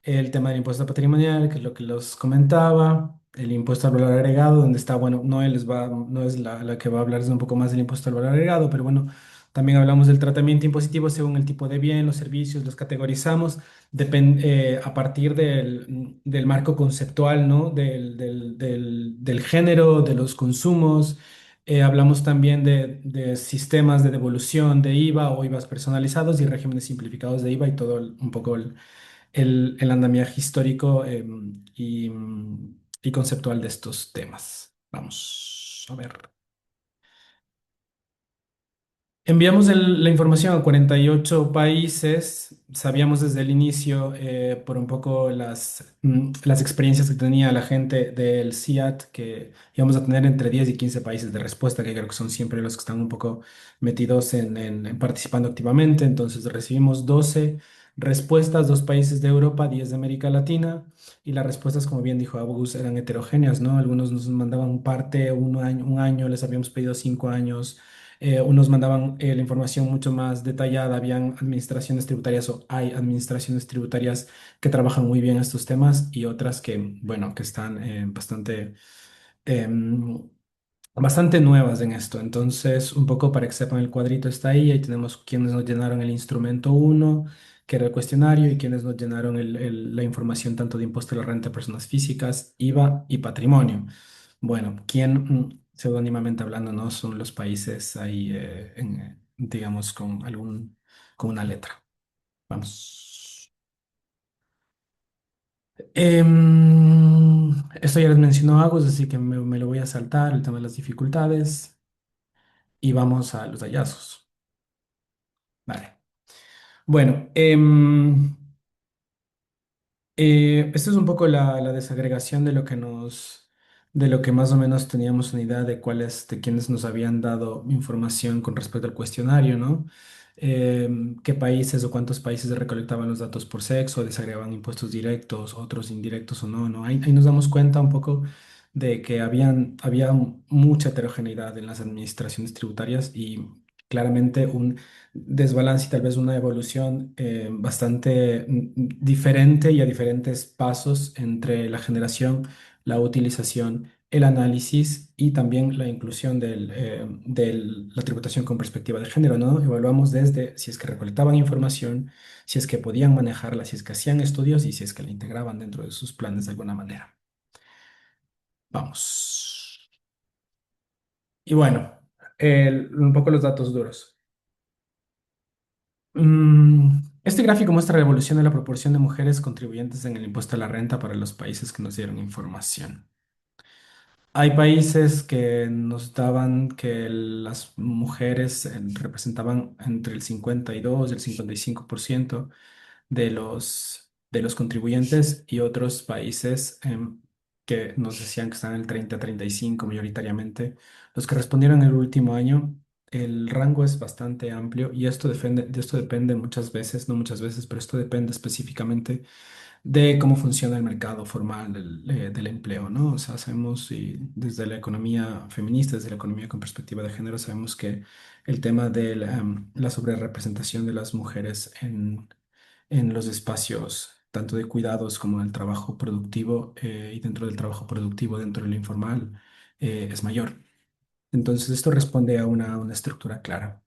El tema del impuesto patrimonial, que es lo que los comentaba, el impuesto al valor agregado, donde está, bueno, no es la que va a hablar un poco más del impuesto al valor agregado, pero bueno, también hablamos del tratamiento impositivo según el tipo de bien, los servicios, los categorizamos a partir del marco conceptual, ¿no? Del género, de los consumos. Hablamos también de sistemas de devolución de IVA o IVAs personalizados y regímenes simplificados de IVA y todo un poco el andamiaje histórico y conceptual de estos temas. Vamos a ver. Enviamos la información a 48 países. Sabíamos desde el inicio por un poco las experiencias que tenía la gente del CIAT que íbamos a tener entre 10 y 15 países de respuesta, que creo que son siempre los que están un poco metidos en participando activamente. Entonces recibimos 12 respuestas, dos países de Europa, 10 de América Latina, y las respuestas, como bien dijo August, eran heterogéneas, ¿no? Algunos nos mandaban parte, un año, les habíamos pedido 5 años. Unos mandaban la información mucho más detallada, habían administraciones tributarias o hay administraciones tributarias que trabajan muy bien estos temas y otras que, bueno, que están em, bastante nuevas en esto. Entonces, un poco para que sepan, el cuadrito está ahí, ahí tenemos quienes nos llenaron el instrumento uno que era el cuestionario, y quienes nos llenaron la información tanto de impuesto a la renta de personas físicas, IVA y patrimonio. Bueno, ¿quién, seudónimamente hablando, no son los países ahí digamos, con una letra. Vamos. Esto ya les mencionó Agus, así que me lo voy a saltar, el tema de las dificultades, y vamos a los hallazgos. Vale. Bueno, esto es un poco la desagregación de lo que de lo que más o menos teníamos una idea de cuáles, de quienes nos habían dado información con respecto al cuestionario, ¿no? Qué países o cuántos países recolectaban los datos por sexo, desagregaban impuestos directos, otros indirectos o no, ¿no? Ahí nos damos cuenta un poco de que había mucha heterogeneidad en las administraciones tributarias y claramente un desbalance y tal vez una evolución bastante diferente y a diferentes pasos entre la generación, la utilización, el análisis y también la inclusión de la tributación con perspectiva de género, ¿no? Evaluamos desde si es que recolectaban información, si es que podían manejarla, si es que hacían estudios y si es que la integraban dentro de sus planes de alguna manera. Vamos. Y bueno, un poco los datos duros. Este gráfico muestra la evolución de la proporción de mujeres contribuyentes en el impuesto a la renta para los países que nos dieron información. Hay países que nos daban que las mujeres representaban entre el 52 y el 55% de los contribuyentes y otros países que nos decían que están en el 30 a 35 mayoritariamente. Los que respondieron el último año, el rango es bastante amplio y de esto depende muchas veces, no muchas veces, pero esto depende específicamente de cómo funciona el mercado formal del empleo, ¿no? O sea, sabemos y desde la economía feminista, desde la economía con perspectiva de género, sabemos que el tema de la sobrerepresentación de las mujeres en los espacios, tanto de cuidados como en el trabajo productivo y dentro del trabajo productivo, dentro del informal, es mayor. Entonces, esto responde a una estructura clara.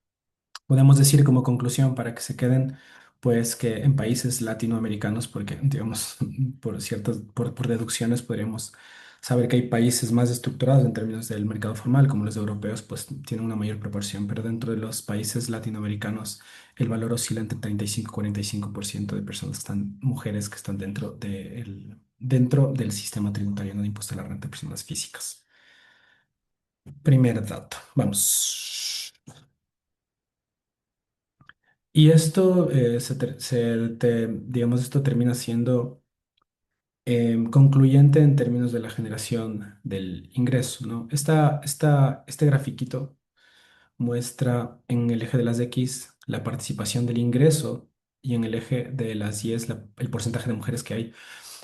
Podemos decir como conclusión para que se queden, pues que en países latinoamericanos, porque digamos, por deducciones podríamos saber que hay países más estructurados en términos del mercado formal, como los europeos, pues tienen una mayor proporción, pero dentro de los países latinoamericanos el valor oscila entre 35 y 45% de personas que están, mujeres que están dentro del sistema tributario, no de impuesto a la renta de personas físicas. Primer dato, vamos. Y esto, digamos, esto termina siendo concluyente en términos de la generación del ingreso, ¿no? Este grafiquito muestra en el eje de las X la participación del ingreso y en el eje de las Y es el porcentaje de mujeres que hay.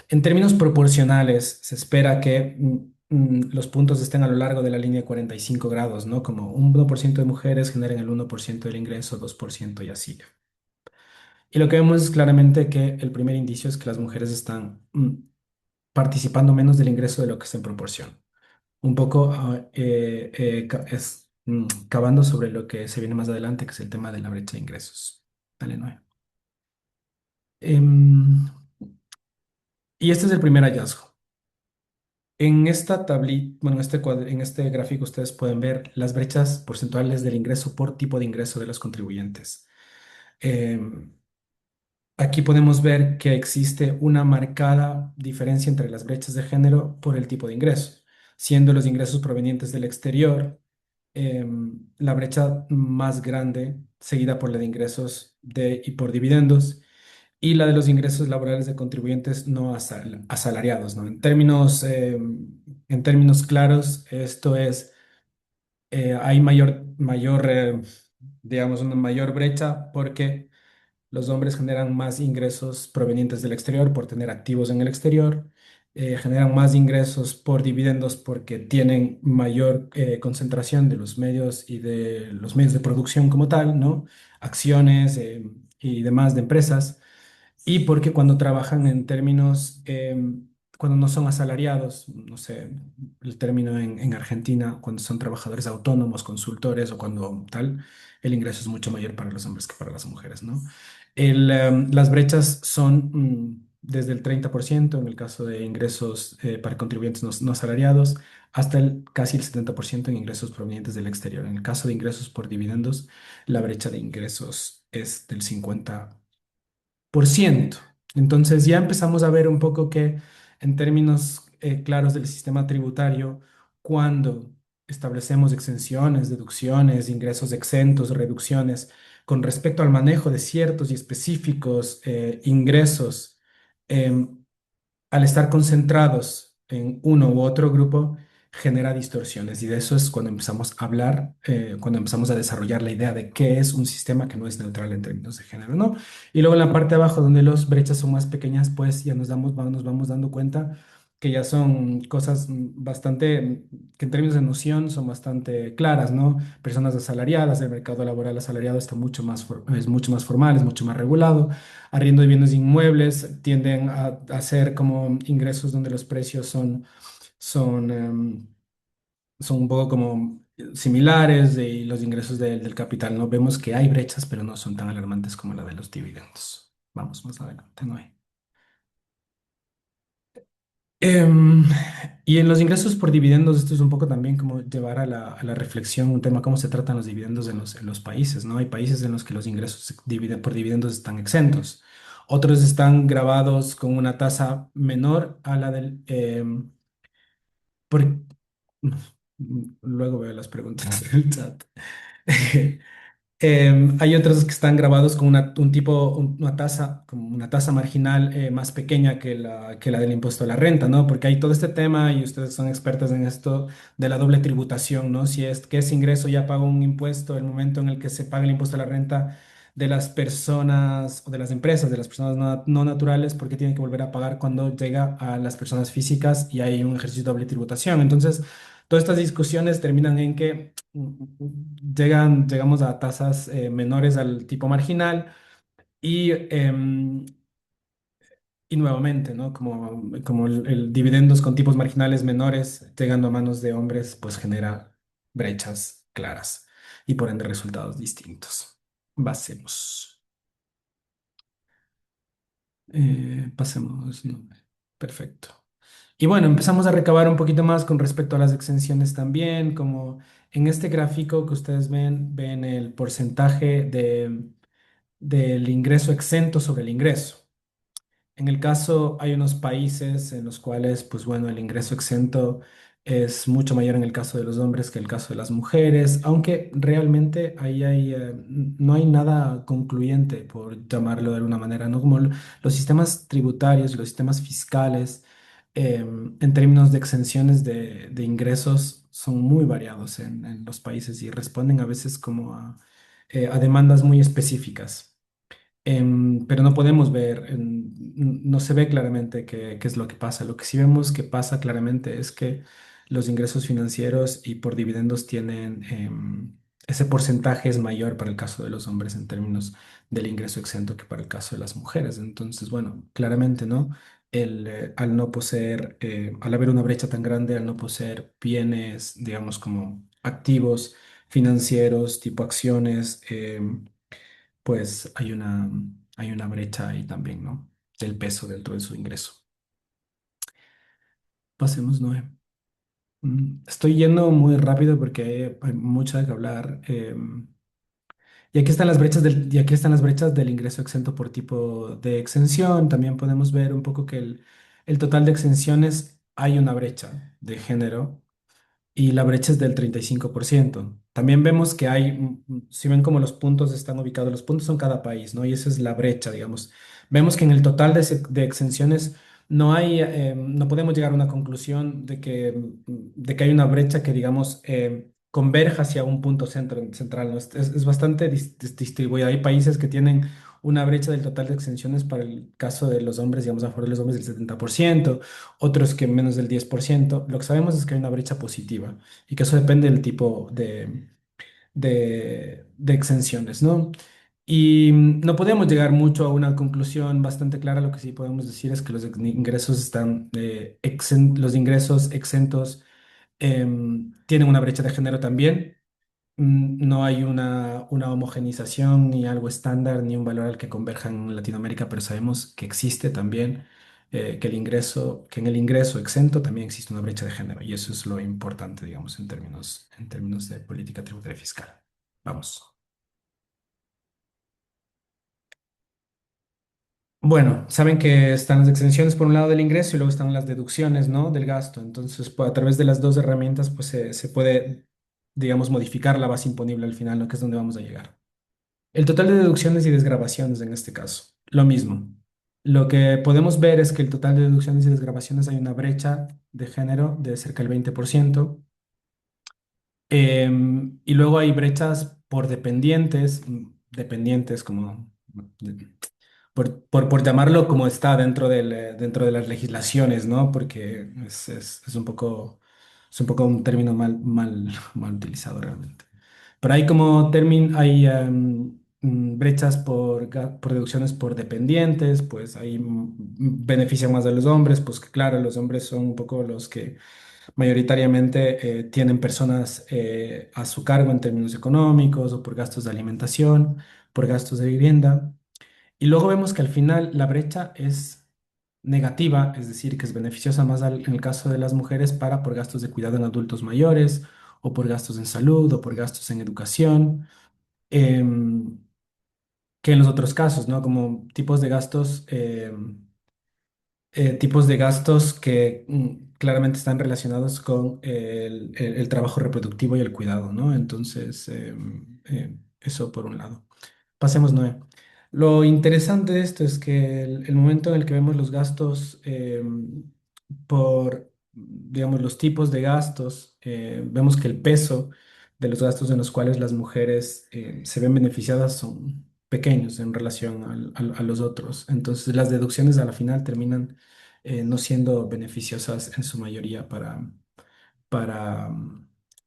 En términos proporcionales, se espera que los puntos estén a lo largo de la línea de 45 grados, ¿no? Como un 1% de mujeres generen el 1% del ingreso, 2% y así. Y lo que vemos es claramente que el primer indicio es que las mujeres están participando menos del ingreso de lo que se proporciona. Un poco cavando sobre lo que se viene más adelante, que es el tema de la brecha de ingresos. Dale, Noé. Em, y este es el primer hallazgo. En esta tablita, bueno, en este gráfico ustedes pueden ver las brechas porcentuales del ingreso por tipo de ingreso de los contribuyentes. Em, Aquí podemos ver que existe una marcada diferencia entre las brechas de género por el tipo de ingreso, siendo los ingresos provenientes del exterior la brecha más grande, seguida por la de ingresos y por dividendos, y la de los ingresos laborales de contribuyentes no asalariados, ¿no? En términos claros, esto es, hay digamos, una mayor brecha porque los hombres generan más ingresos provenientes del exterior por tener activos en el exterior, generan más ingresos por dividendos porque tienen mayor concentración de los medios y de los medios de producción como tal, ¿no? Acciones y demás de empresas y porque cuando trabajan en términos, cuando no son asalariados, no sé, el término en Argentina, cuando son trabajadores autónomos, consultores o cuando tal, el ingreso es mucho mayor para los hombres que para las mujeres, ¿no? Las brechas son desde el 30% en el caso de ingresos para contribuyentes no asalariados, hasta casi el 70% en ingresos provenientes del exterior. En el caso de ingresos por dividendos, la brecha de ingresos es del 50%. Entonces ya empezamos a ver un poco que en términos claros del sistema tributario, cuando establecemos exenciones, deducciones, ingresos exentos, reducciones, con respecto al manejo de ciertos y específicos ingresos, em, al estar concentrados en uno u otro grupo, genera distorsiones. Y de eso es cuando empezamos a hablar, cuando empezamos a desarrollar la idea de qué es un sistema que no es neutral en términos de género, ¿no? Y luego en la parte de abajo, donde las brechas son más pequeñas, pues ya nos vamos dando cuenta que ya son cosas bastante, que en términos de noción son bastante claras, ¿no? Personas asalariadas, el mercado laboral asalariado está es mucho más formal, es mucho más regulado. Arriendo de bienes inmuebles tienden a ser como ingresos donde los precios son, son un poco como similares y los ingresos del capital, ¿no? Vemos que hay brechas, pero no son tan alarmantes como la de los dividendos. Vamos más adelante, ¿no? Em, y en los ingresos por dividendos, esto es un poco también como llevar a la reflexión un tema, cómo se tratan los dividendos en los países, ¿no? Hay países en los que los ingresos por dividendos están exentos. Otros están grabados con una tasa menor a la del... por- Luego veo las preguntas del chat. Hay otros que están grabados con una tasa, como una tasa marginal más pequeña que la del impuesto a la renta, ¿no? Porque hay todo este tema y ustedes son expertos en esto de la doble tributación, ¿no? Si es que ese ingreso ya paga un impuesto, el momento en el que se paga el impuesto a la renta de las personas o de las empresas, de las personas no naturales, porque tienen que volver a pagar cuando llega a las personas físicas y hay un ejercicio de doble tributación. Entonces, todas estas discusiones terminan en que llegamos a tasas menores al tipo marginal y, y nuevamente, ¿no? Como el dividendos con tipos marginales menores llegando a manos de hombres, pues genera brechas claras y por ende resultados distintos. Basemos. Pasemos, ¿no? Perfecto. Y bueno, empezamos a recabar un poquito más con respecto a las exenciones también, como en este gráfico que ustedes ven el porcentaje del ingreso exento sobre el ingreso. En el caso, hay unos países en los cuales, pues bueno, el ingreso exento es mucho mayor en el caso de los hombres que el caso de las mujeres, aunque realmente ahí no hay nada concluyente, por llamarlo de alguna manera, ¿no? Como los sistemas tributarios, los sistemas fiscales, en términos de exenciones de ingresos, son muy variados en los países y responden a veces como a demandas muy específicas. Pero no podemos ver, no se ve claramente qué es lo que pasa. Lo que sí vemos que pasa claramente es que los ingresos financieros y por dividendos tienen, ese porcentaje es mayor para el caso de los hombres en términos del ingreso exento que para el caso de las mujeres. Entonces, bueno, claramente, ¿no? Al no poseer, al haber una brecha tan grande, al no poseer bienes, digamos, como activos financieros, tipo acciones, pues hay una brecha ahí también, ¿no? Del peso dentro de su ingreso. Pasemos, Noé. Estoy yendo muy rápido porque hay mucho que hablar. Y aquí están las brechas y aquí están las brechas del ingreso exento por tipo de exención. También podemos ver un poco que el total de exenciones hay una brecha de género y la brecha es del 35%. También vemos que hay, si ven cómo los puntos están ubicados, los puntos son cada país, ¿no? Y esa es la brecha, digamos. Vemos que en el total de exenciones no podemos llegar a una conclusión de que hay una brecha que, digamos, converja hacia un punto central, ¿no? Es bastante distribuida. Hay países que tienen una brecha del total de exenciones para el caso de los hombres, digamos, a favor de los hombres del 70%, otros que menos del 10%. Lo que sabemos es que hay una brecha positiva y que eso depende del tipo de exenciones, ¿no? Y no podemos llegar mucho a una conclusión bastante clara. Lo que sí podemos decir es que los ingresos los ingresos exentos tienen una brecha de género también. no hay una homogenización ni algo estándar ni un valor al que converjan en Latinoamérica, pero sabemos que existe también, que en el ingreso exento también existe una brecha de género y eso es lo importante, digamos, en términos de política tributaria y fiscal. Vamos. Bueno, saben que están las exenciones por un lado del ingreso y luego están las deducciones, ¿no? Del gasto. Entonces, pues, a través de las dos herramientas, pues se puede, digamos, modificar la base imponible al final, lo que es donde vamos a llegar. El total de deducciones y desgravaciones en este caso, lo mismo. Lo que podemos ver es que el total de deducciones y desgravaciones hay una brecha de género de cerca del 20%. Y luego hay brechas por dependientes, dependientes como por llamarlo como está dentro de las legislaciones, ¿no? Porque es un poco un término mal utilizado realmente. Pero hay como hay brechas por deducciones por dependientes, pues ahí benefician más a los hombres, pues que claro, los hombres son un poco los que mayoritariamente tienen personas a su cargo en términos económicos o por gastos de alimentación, por gastos de vivienda. Y luego vemos que al final la brecha es negativa, es decir, que es beneficiosa más en el caso de las mujeres para por gastos de cuidado en adultos mayores, o por gastos en salud, o por gastos en educación, em, que en los otros casos, ¿no? Como tipos de gastos que claramente están relacionados con el trabajo reproductivo y el cuidado, ¿no? Entonces, eso por un lado. Pasemos, Noé. Lo interesante de esto es que el momento en el que vemos los gastos digamos, los tipos de gastos, vemos que el peso de los gastos en los cuales las mujeres se ven beneficiadas son pequeños en relación a los otros. Entonces, las deducciones a la final terminan no siendo beneficiosas en su mayoría para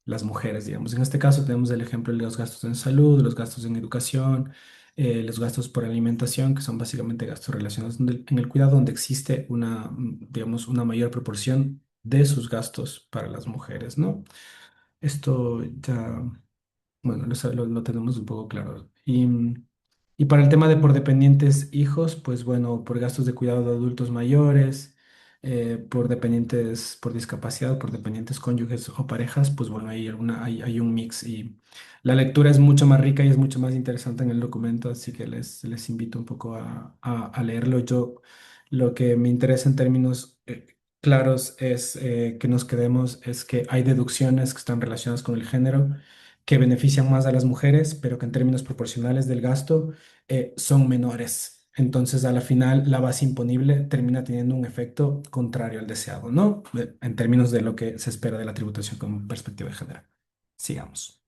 las mujeres, digamos. En este caso tenemos el ejemplo de los gastos en salud, los gastos en educación, los gastos por alimentación, que son básicamente gastos relacionados en el cuidado, donde existe digamos, una mayor proporción de sus gastos para las mujeres, ¿no? Esto ya, bueno, lo tenemos un poco claro. Y para el tema de por dependientes hijos, pues bueno, por gastos de cuidado de adultos mayores, por dependientes por discapacidad, por dependientes cónyuges o parejas, pues bueno, hay un mix y la lectura es mucho más rica y es mucho más interesante en el documento, así que les invito un poco a leerlo. Yo lo que me interesa en términos claros es que nos quedemos, es que hay deducciones que están relacionadas con el género que benefician más a las mujeres, pero que en términos proporcionales del gasto son menores. Entonces, a la final, la base imponible termina teniendo un efecto contrario al deseado, ¿no? En términos de lo que se espera de la tributación con perspectiva de género. Sigamos.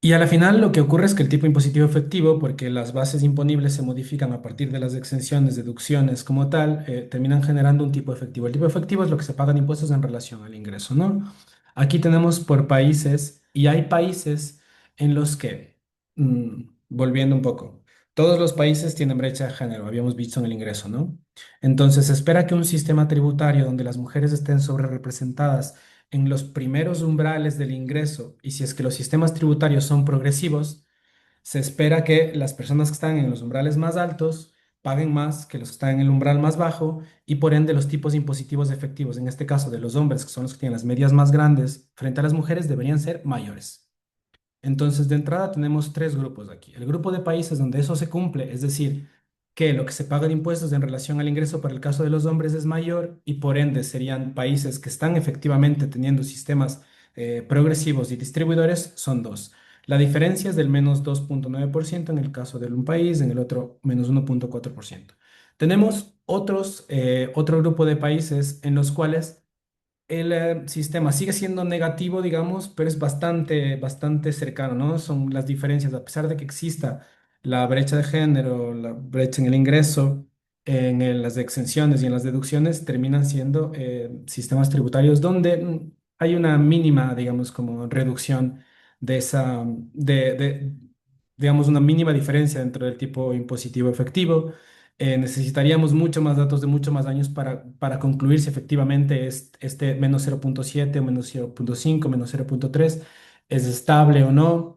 Y a la final lo que ocurre es que el tipo impositivo efectivo, porque las bases imponibles se modifican a partir de las exenciones, deducciones como tal, terminan generando un tipo efectivo. El tipo efectivo es lo que se pagan impuestos en relación al ingreso, ¿no? Aquí tenemos por países y hay países en los que, volviendo un poco, todos los países tienen brecha de género, habíamos visto en el ingreso, ¿no? Entonces se espera que un sistema tributario donde las mujeres estén sobre representadas en los primeros umbrales del ingreso y si es que los sistemas tributarios son progresivos, se espera que las personas que están en los umbrales más altos paguen más que los que están en el umbral más bajo y por ende los tipos impositivos efectivos, en este caso de los hombres, que son los que tienen las medias más grandes, frente a las mujeres, deberían ser mayores. Entonces, de entrada tenemos tres grupos aquí. El grupo de países donde eso se cumple, es decir, que lo que se paga de impuestos en relación al ingreso para el caso de los hombres es mayor y por ende serían países que están efectivamente teniendo sistemas progresivos y distribuidores, son dos. La diferencia es del menos 2,9% en el caso de un país, en el otro menos 1,4%. Tenemos otro grupo de países en los cuales el sistema sigue siendo negativo, digamos, pero es bastante cercano, ¿no? Son las diferencias, a pesar de que exista la brecha de género, la brecha en el ingreso, las exenciones y en las deducciones, terminan siendo sistemas tributarios donde hay una mínima, digamos, como reducción de digamos, una mínima diferencia dentro del tipo impositivo efectivo. Necesitaríamos mucho más datos de muchos más años para concluir si efectivamente este menos 0,7 o menos 0,5, menos 0,3 es estable o no,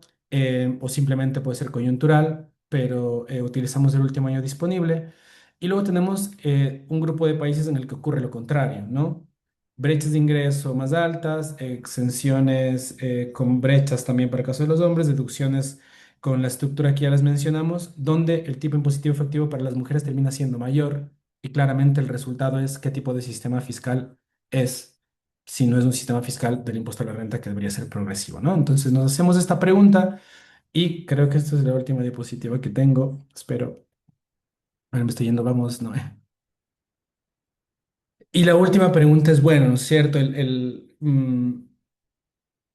o simplemente puede ser coyuntural, pero utilizamos el último año disponible. Y luego tenemos un grupo de países en el que ocurre lo contrario, ¿no? Brechas de ingreso más altas, exenciones con brechas también para el caso de los hombres, deducciones con la estructura que ya les mencionamos, donde el tipo impositivo efectivo para las mujeres termina siendo mayor y claramente el resultado es qué tipo de sistema fiscal es, si no es un sistema fiscal del impuesto a la renta que debería ser progresivo, ¿no? Entonces nos hacemos esta pregunta y creo que esta es la última diapositiva que tengo, espero, bueno, me estoy yendo, vamos, no. Y la última pregunta es, bueno, ¿no es cierto?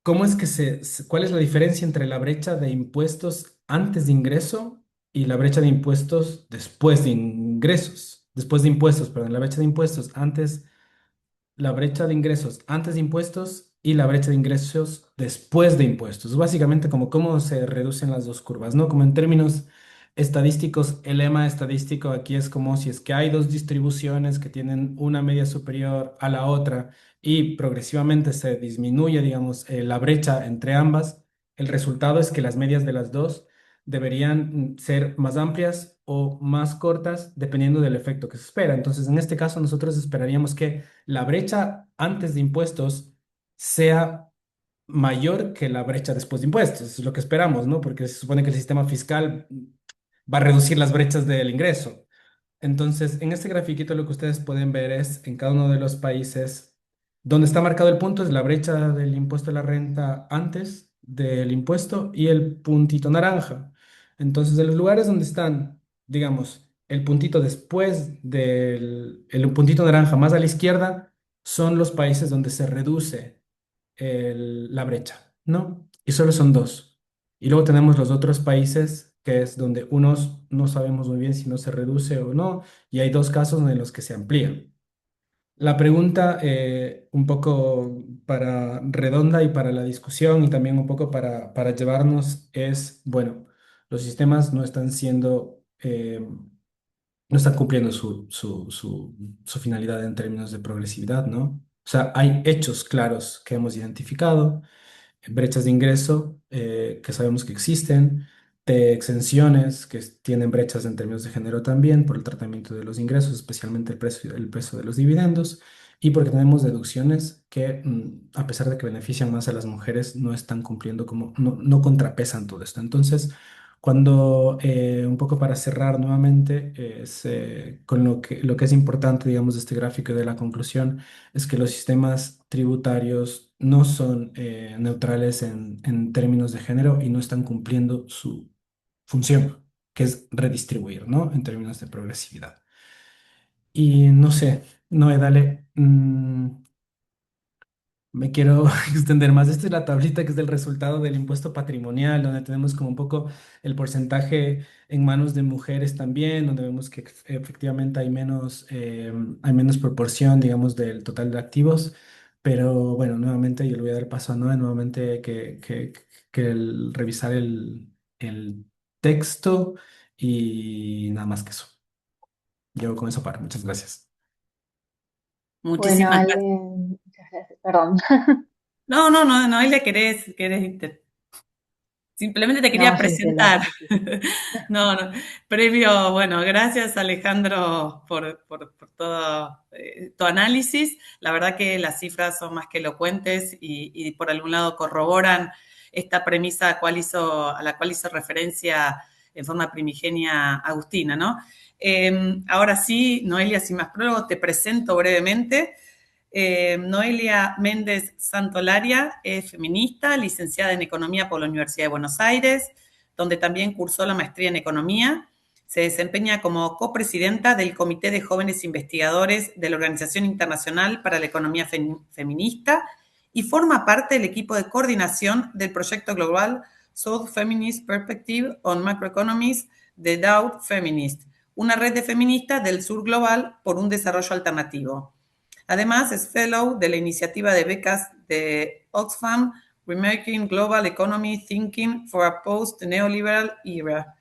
¿Cómo es que cuál es la diferencia entre la brecha de impuestos antes de ingreso y la brecha de impuestos después de ingresos? Después de impuestos, perdón, la brecha de impuestos antes, la brecha de ingresos antes de impuestos y la brecha de ingresos después de impuestos. Básicamente como cómo se reducen las dos curvas, ¿no? Como en términos estadísticos, el lema estadístico aquí es como si es que hay dos distribuciones que tienen una media superior a la otra y progresivamente se disminuye, digamos, la brecha entre ambas, el resultado es que las medias de las dos deberían ser más amplias o más cortas dependiendo del efecto que se espera. Entonces, en este caso, nosotros esperaríamos que la brecha antes de impuestos sea mayor que la brecha después de impuestos. Es lo que esperamos, ¿no? Porque se supone que el sistema fiscal va a reducir las brechas del ingreso. Entonces, en este grafiquito lo que ustedes pueden ver es en cada uno de los países donde está marcado el punto es la brecha del impuesto a la renta antes del impuesto y el puntito naranja. Entonces, en los lugares donde están, digamos, el puntito después el puntito naranja más a la izquierda, son los países donde se reduce la brecha, ¿no? Y solo son dos. Y luego tenemos los otros países, que es donde unos no sabemos muy bien si no se reduce o no, y hay dos casos en los que se amplía. La pregunta, un poco para redonda y para la discusión y también un poco para llevarnos es, bueno, los sistemas no están siendo, no están cumpliendo su finalidad en términos de progresividad, ¿no? O sea, hay hechos claros que hemos identificado, brechas de ingreso que sabemos que existen, de exenciones que tienen brechas en términos de género también por el tratamiento de los ingresos, especialmente el peso de los dividendos, y porque tenemos deducciones que, a pesar de que benefician más a las mujeres, no están cumpliendo como, no contrapesan todo esto. Entonces, cuando, un poco para cerrar nuevamente, con lo que es importante, digamos, de este gráfico y de la conclusión, es que los sistemas tributarios no son neutrales en términos de género y no están cumpliendo su función, que es redistribuir, ¿no? En términos de progresividad. Y no sé, Noé, dale. Me quiero extender más. Esta es la tablita que es del resultado del impuesto patrimonial, donde tenemos como un poco el porcentaje en manos de mujeres también, donde vemos que efectivamente hay menos proporción, digamos, del total de activos. Pero bueno, nuevamente yo le voy a dar paso a Noé, nuevamente revisar el texto y nada más que eso. Yo con eso paro. Muchas gracias. Bueno, Muchísimas Ale, gracias. muchas gracias. Perdón. No, Noelia, simplemente te No, quería sí, entiendo. presentar. No. Previo, bueno, gracias Alejandro por todo tu análisis. La verdad que las cifras son más que elocuentes y por algún lado corroboran esta premisa a la cual hizo referencia en forma primigenia Agustina, ¿no? Ahora sí, Noelia, sin más prólogo, te presento brevemente. Noelia Méndez Santolaria es feminista, licenciada en Economía por la Universidad de Buenos Aires, donde también cursó la maestría en Economía. Se desempeña como copresidenta del Comité de Jóvenes Investigadores de la Organización Internacional para la Economía Feminista y forma parte del equipo de coordinación del proyecto global South Feminist Perspective on Macroeconomies de Dow Feminist, una red de feministas del sur global por un desarrollo alternativo. Además, es fellow de la iniciativa de becas de Oxfam Remaking Global Economy Thinking for a Post-Neoliberal Era.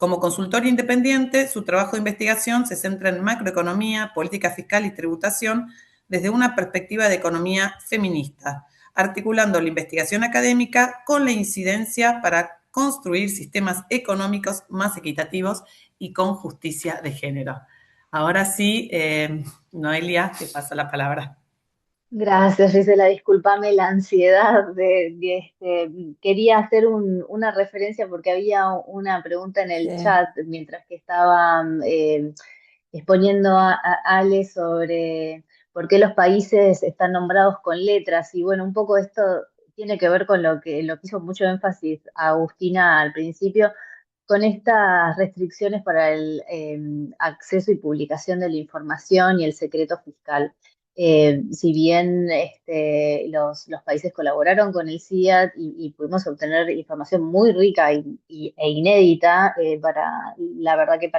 Como consultor independiente, su trabajo de investigación se centra en macroeconomía, política fiscal y tributación desde una perspectiva de economía feminista, articulando la investigación académica con la incidencia para construir sistemas económicos más equitativos y con justicia de género. Ahora sí, Noelia, te paso la palabra. Gracias, Gisela. Discúlpame la ansiedad quería hacer una referencia porque había una pregunta en el Sí. chat mientras que estaba exponiendo a Ale sobre por qué los países están nombrados con letras. Y bueno, un poco esto tiene que ver con lo que hizo mucho énfasis Agustina al principio, con estas restricciones para el acceso y publicación de la información y el secreto fiscal. Si bien los países colaboraron con el CIAT y pudimos obtener información muy rica e inédita, la verdad que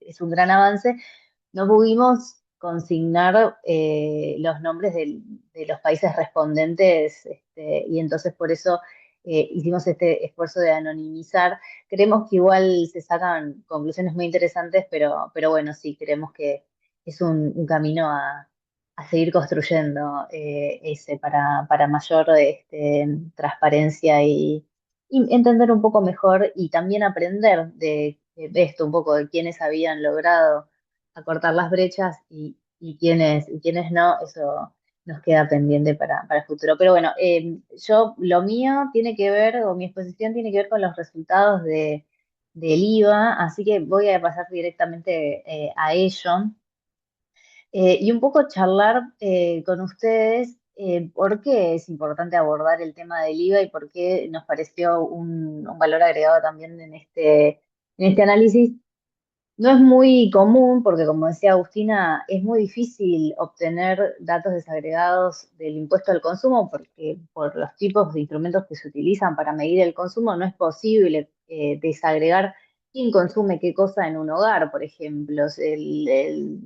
es un gran avance, no pudimos consignar los nombres de los países respondentes, y entonces por eso hicimos este esfuerzo de anonimizar. Creemos que igual se sacan conclusiones muy interesantes, pero bueno, sí, creemos que es un camino a seguir construyendo ese para mayor transparencia y entender un poco mejor y también aprender de esto, un poco de quienes habían logrado acortar las brechas y quiénes no, eso nos queda pendiente para el futuro. Pero bueno, lo mío tiene que ver, o mi exposición tiene que ver con los resultados del IVA, así que voy a pasar directamente a ello. Y un poco charlar con ustedes por qué es importante abordar el tema del IVA y por qué nos pareció un valor agregado también en este análisis. No es muy común porque, como decía Agustina, es muy difícil obtener datos desagregados del impuesto al consumo porque por los tipos de instrumentos que se utilizan para medir el consumo no es posible desagregar quién consume qué cosa en un hogar. Por ejemplo, el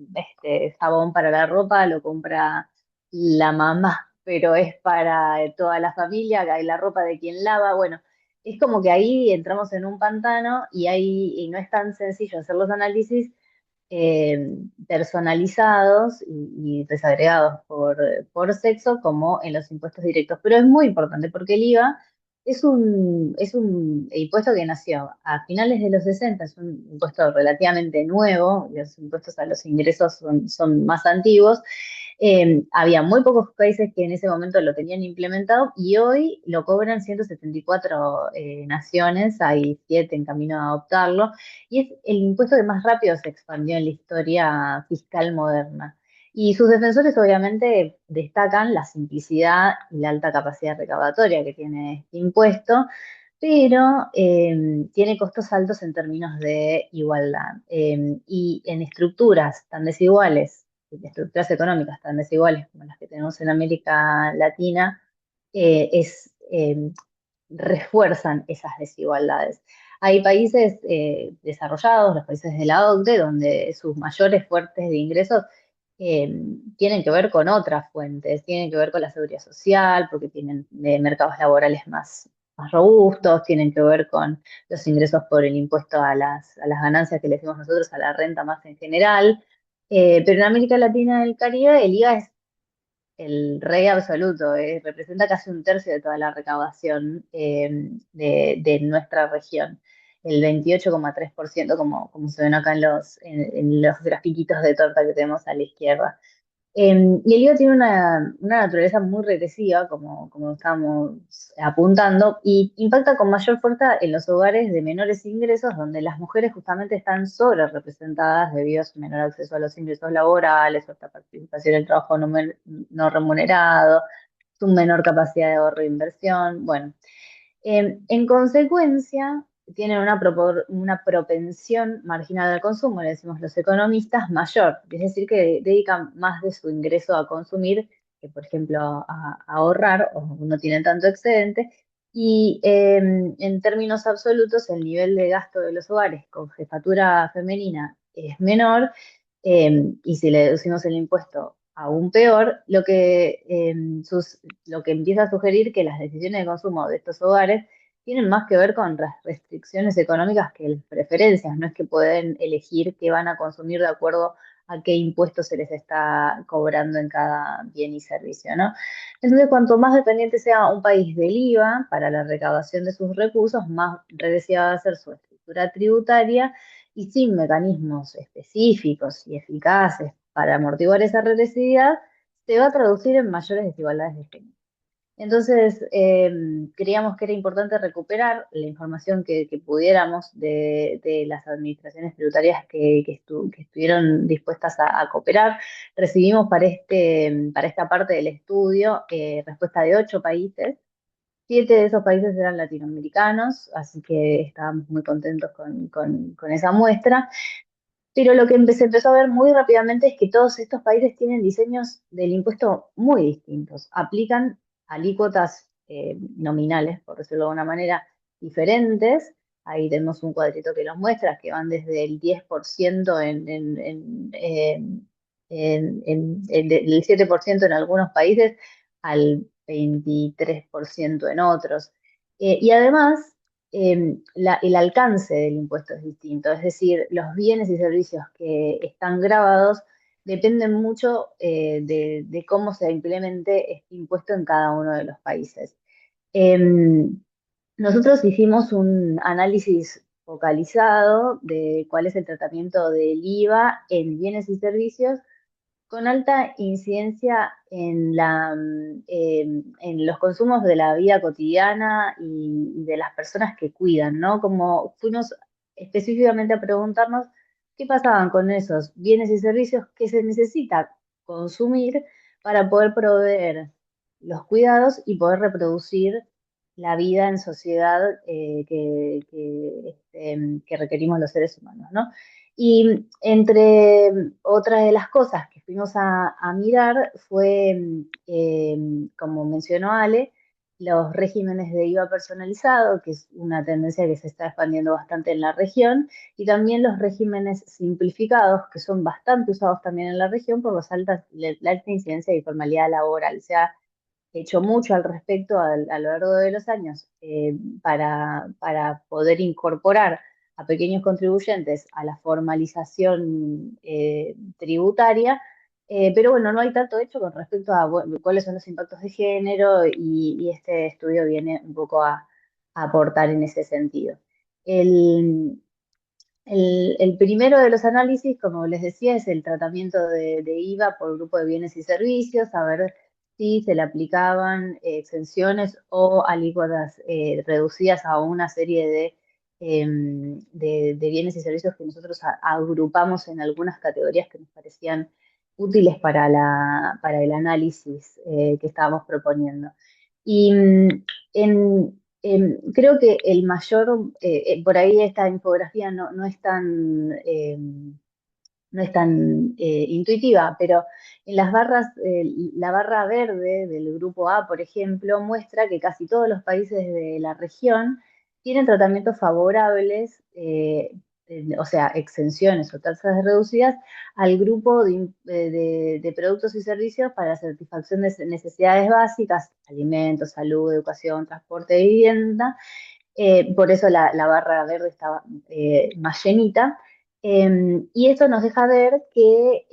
jabón para la ropa lo compra la mamá, pero es para toda la familia, hay la ropa de quien lava. Bueno, es como que ahí entramos en un pantano y no es tan sencillo hacer los análisis personalizados y desagregados por sexo como en los impuestos directos. Pero es muy importante porque el IVA es un impuesto que nació a finales de los 60, es un impuesto relativamente nuevo, los impuestos a los ingresos son más antiguos. Había muy pocos países que en ese momento lo tenían implementado y hoy lo cobran 174 naciones, hay 7 en camino a adoptarlo, y es el impuesto que más rápido se expandió en la historia fiscal moderna. Y sus defensores obviamente destacan la simplicidad y la alta capacidad recaudatoria que tiene este impuesto, pero tiene costos altos en términos de igualdad. Y en estructuras tan desiguales, de estructuras económicas tan desiguales como las que tenemos en América Latina, refuerzan esas desigualdades. Hay países desarrollados, los países de la OCDE, donde sus mayores fuertes de ingresos eh, tienen que ver con otras fuentes, tienen que ver con la seguridad social, porque tienen mercados laborales más robustos, tienen que ver con los ingresos por el impuesto a las ganancias que le decimos nosotros, a la renta más en general. Pero en América Latina y el Caribe el IVA es el rey absoluto, representa casi un tercio de toda la recaudación de nuestra región, el 28,3%, como se ven acá en los grafiquitos de torta que tenemos a la izquierda. Y el IVA tiene una naturaleza muy regresiva, como estábamos apuntando, y impacta con mayor fuerza en los hogares de menores ingresos, donde las mujeres justamente están sobre representadas debido a su menor acceso a los ingresos laborales, o esta participación en el trabajo no remunerado, su menor capacidad de ahorro e inversión. Bueno, en consecuencia, tienen una propensión marginal al consumo, le decimos los economistas, mayor. Es decir, que dedican más de su ingreso a consumir que, por ejemplo, a ahorrar, o no tienen tanto excedente. Y en términos absolutos, el nivel de gasto de los hogares con jefatura femenina es menor, y si le deducimos el impuesto aún peor, lo que empieza a sugerir que las decisiones de consumo de estos hogares tienen más que ver con las restricciones económicas que las preferencias, no es que pueden elegir qué van a consumir de acuerdo a qué impuesto se les está cobrando en cada bien y servicio, ¿no? Entonces, cuanto más dependiente sea un país del IVA para la recaudación de sus recursos, más regresiva va a ser su estructura tributaria y sin mecanismos específicos y eficaces para amortiguar esa regresividad, se va a traducir en mayores desigualdades de género. Entonces, creíamos que era importante recuperar la información que pudiéramos de las administraciones tributarias que estuvieron dispuestas a cooperar. Recibimos para esta parte del estudio respuesta de 8 países. 7 de esos países eran latinoamericanos, así que estábamos muy contentos con esa muestra. Pero lo que se empezó a ver muy rápidamente es que todos estos países tienen diseños del impuesto muy distintos. Aplican alícuotas nominales, por decirlo de alguna manera, diferentes. Ahí tenemos un cuadrito que los muestra, que van desde el 10% del 7% en algunos países al 23% en otros. Y además, el alcance del impuesto es distinto, es decir, los bienes y servicios que están grabados dependen mucho de cómo se implemente este impuesto en cada uno de los países. Nosotros hicimos un análisis focalizado de cuál es el tratamiento del IVA en bienes y servicios con alta incidencia en los consumos de la vida cotidiana y de las personas que cuidan, ¿no? Como fuimos específicamente a preguntarnos qué pasaban con esos bienes y servicios que se necesita consumir para poder proveer los cuidados y poder reproducir la vida en sociedad que requerimos los seres humanos, ¿no? Y entre otras de las cosas que fuimos a mirar fue, como mencionó Ale, los regímenes de IVA personalizado, que es una tendencia que se está expandiendo bastante en la región, y también los regímenes simplificados, que son bastante usados también en la región por la alta incidencia de informalidad laboral. Se ha hecho mucho al respecto a lo largo de los años para poder incorporar a pequeños contribuyentes a la formalización tributaria, pero bueno, no hay tanto hecho con respecto a cuáles son los impactos de género y este estudio viene un poco a aportar en ese sentido. El, el primero de los análisis, como les decía, es el tratamiento de IVA por grupo de bienes y servicios, a ver si se le aplicaban exenciones o alícuotas reducidas a una serie de bienes y servicios que nosotros agrupamos en algunas categorías que nos parecían útiles para el análisis que estábamos proponiendo. Y creo que el mayor, por ahí esta infografía no es tan, no es tan intuitiva, pero en las barras, la barra verde del grupo A, por ejemplo, muestra que casi todos los países de la región tienen tratamientos favorables, o sea, exenciones o tasas reducidas al grupo de productos y servicios para la satisfacción de necesidades básicas, alimentos, salud, educación, transporte, vivienda. Por eso la barra verde está más llenita. Y esto nos deja ver que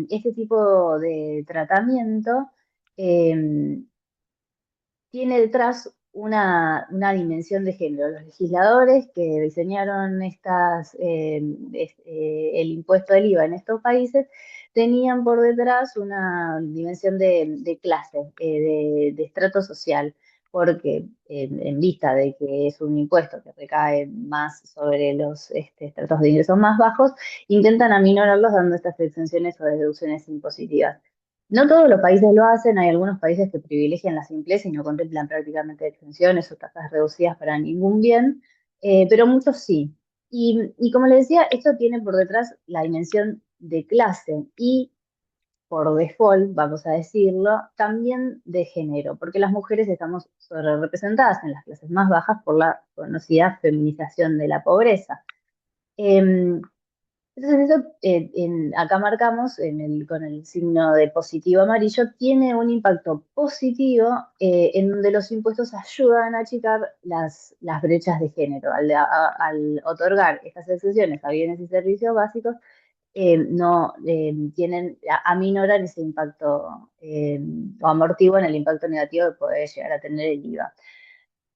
este tipo de tratamiento tiene detrás una dimensión de género. Los legisladores que diseñaron el impuesto del IVA en estos países tenían por detrás una dimensión de clase, de estrato social, porque en vista de que es un impuesto que recae más sobre los estratos de ingresos más bajos, intentan aminorarlos dando estas exenciones o deducciones impositivas. No todos los países lo hacen, hay algunos países que privilegian la simpleza y no contemplan prácticamente exenciones o tasas reducidas para ningún bien, pero muchos sí. Y como les decía, esto tiene por detrás la dimensión de clase y por default, vamos a decirlo, también de género, porque las mujeres estamos representadas en las clases más bajas por la conocida feminización de la pobreza. Entonces eso, acá marcamos con el signo de positivo amarillo, tiene un impacto positivo en donde los impuestos ayudan a achicar las brechas de género. Al otorgar estas excepciones a bienes y servicios básicos, no aminoran ese impacto o amortiguan el impacto negativo que puede llegar a tener el IVA.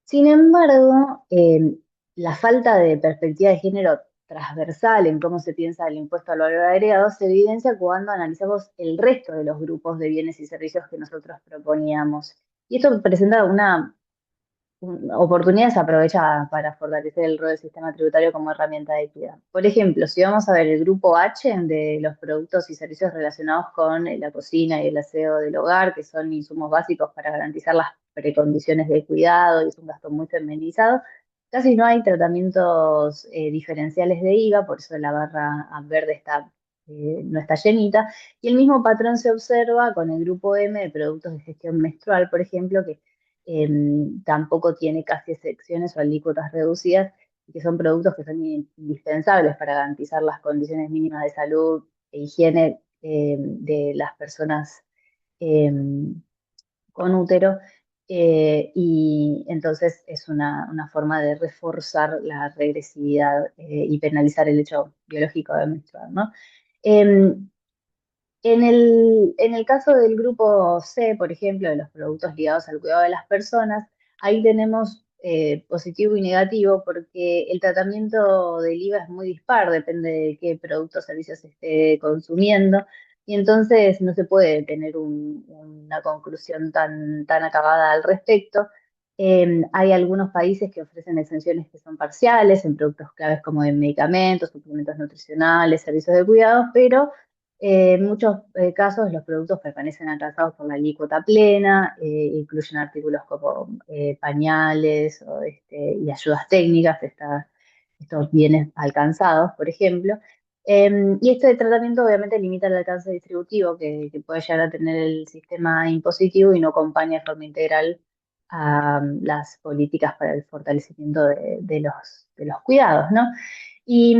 Sin embargo, la falta de perspectiva de género transversal en cómo se piensa el impuesto al valor agregado se evidencia cuando analizamos el resto de los grupos de bienes y servicios que nosotros proponíamos. Y esto presenta una oportunidades aprovechadas para fortalecer el rol del sistema tributario como herramienta de equidad. Por ejemplo, si vamos a ver el grupo H de los productos y servicios relacionados con la cocina y el aseo del hogar, que son insumos básicos para garantizar las precondiciones de cuidado y es un gasto muy feminizado, casi no hay tratamientos diferenciales de IVA, por eso la barra verde no está llenita. Y el mismo patrón se observa con el grupo M de productos de gestión menstrual, por ejemplo, que tampoco tiene casi excepciones o alícuotas reducidas, y que son productos que son indispensables para garantizar las condiciones mínimas de salud e higiene de las personas eh, con útero. Y entonces es una forma de reforzar la regresividad y penalizar el hecho biológico de menstruar, ¿no? Em, en el caso del grupo C, por ejemplo, de los productos ligados al cuidado de las personas, ahí tenemos positivo y negativo porque el tratamiento del IVA es muy dispar, depende de qué producto o servicio se esté consumiendo, y entonces no se puede tener una conclusión tan acabada al respecto. Hay algunos países que ofrecen exenciones que son parciales en productos claves como en medicamentos, suplementos nutricionales, servicios de cuidado, pero en muchos casos los productos permanecen atrasados por la alícuota plena, incluyen artículos como pañales y ayudas técnicas, estos bienes alcanzados, por ejemplo. Y este tratamiento obviamente limita el alcance distributivo que puede llegar a tener el sistema impositivo y no acompaña de forma integral a las políticas para el fortalecimiento de los cuidados, ¿no? Y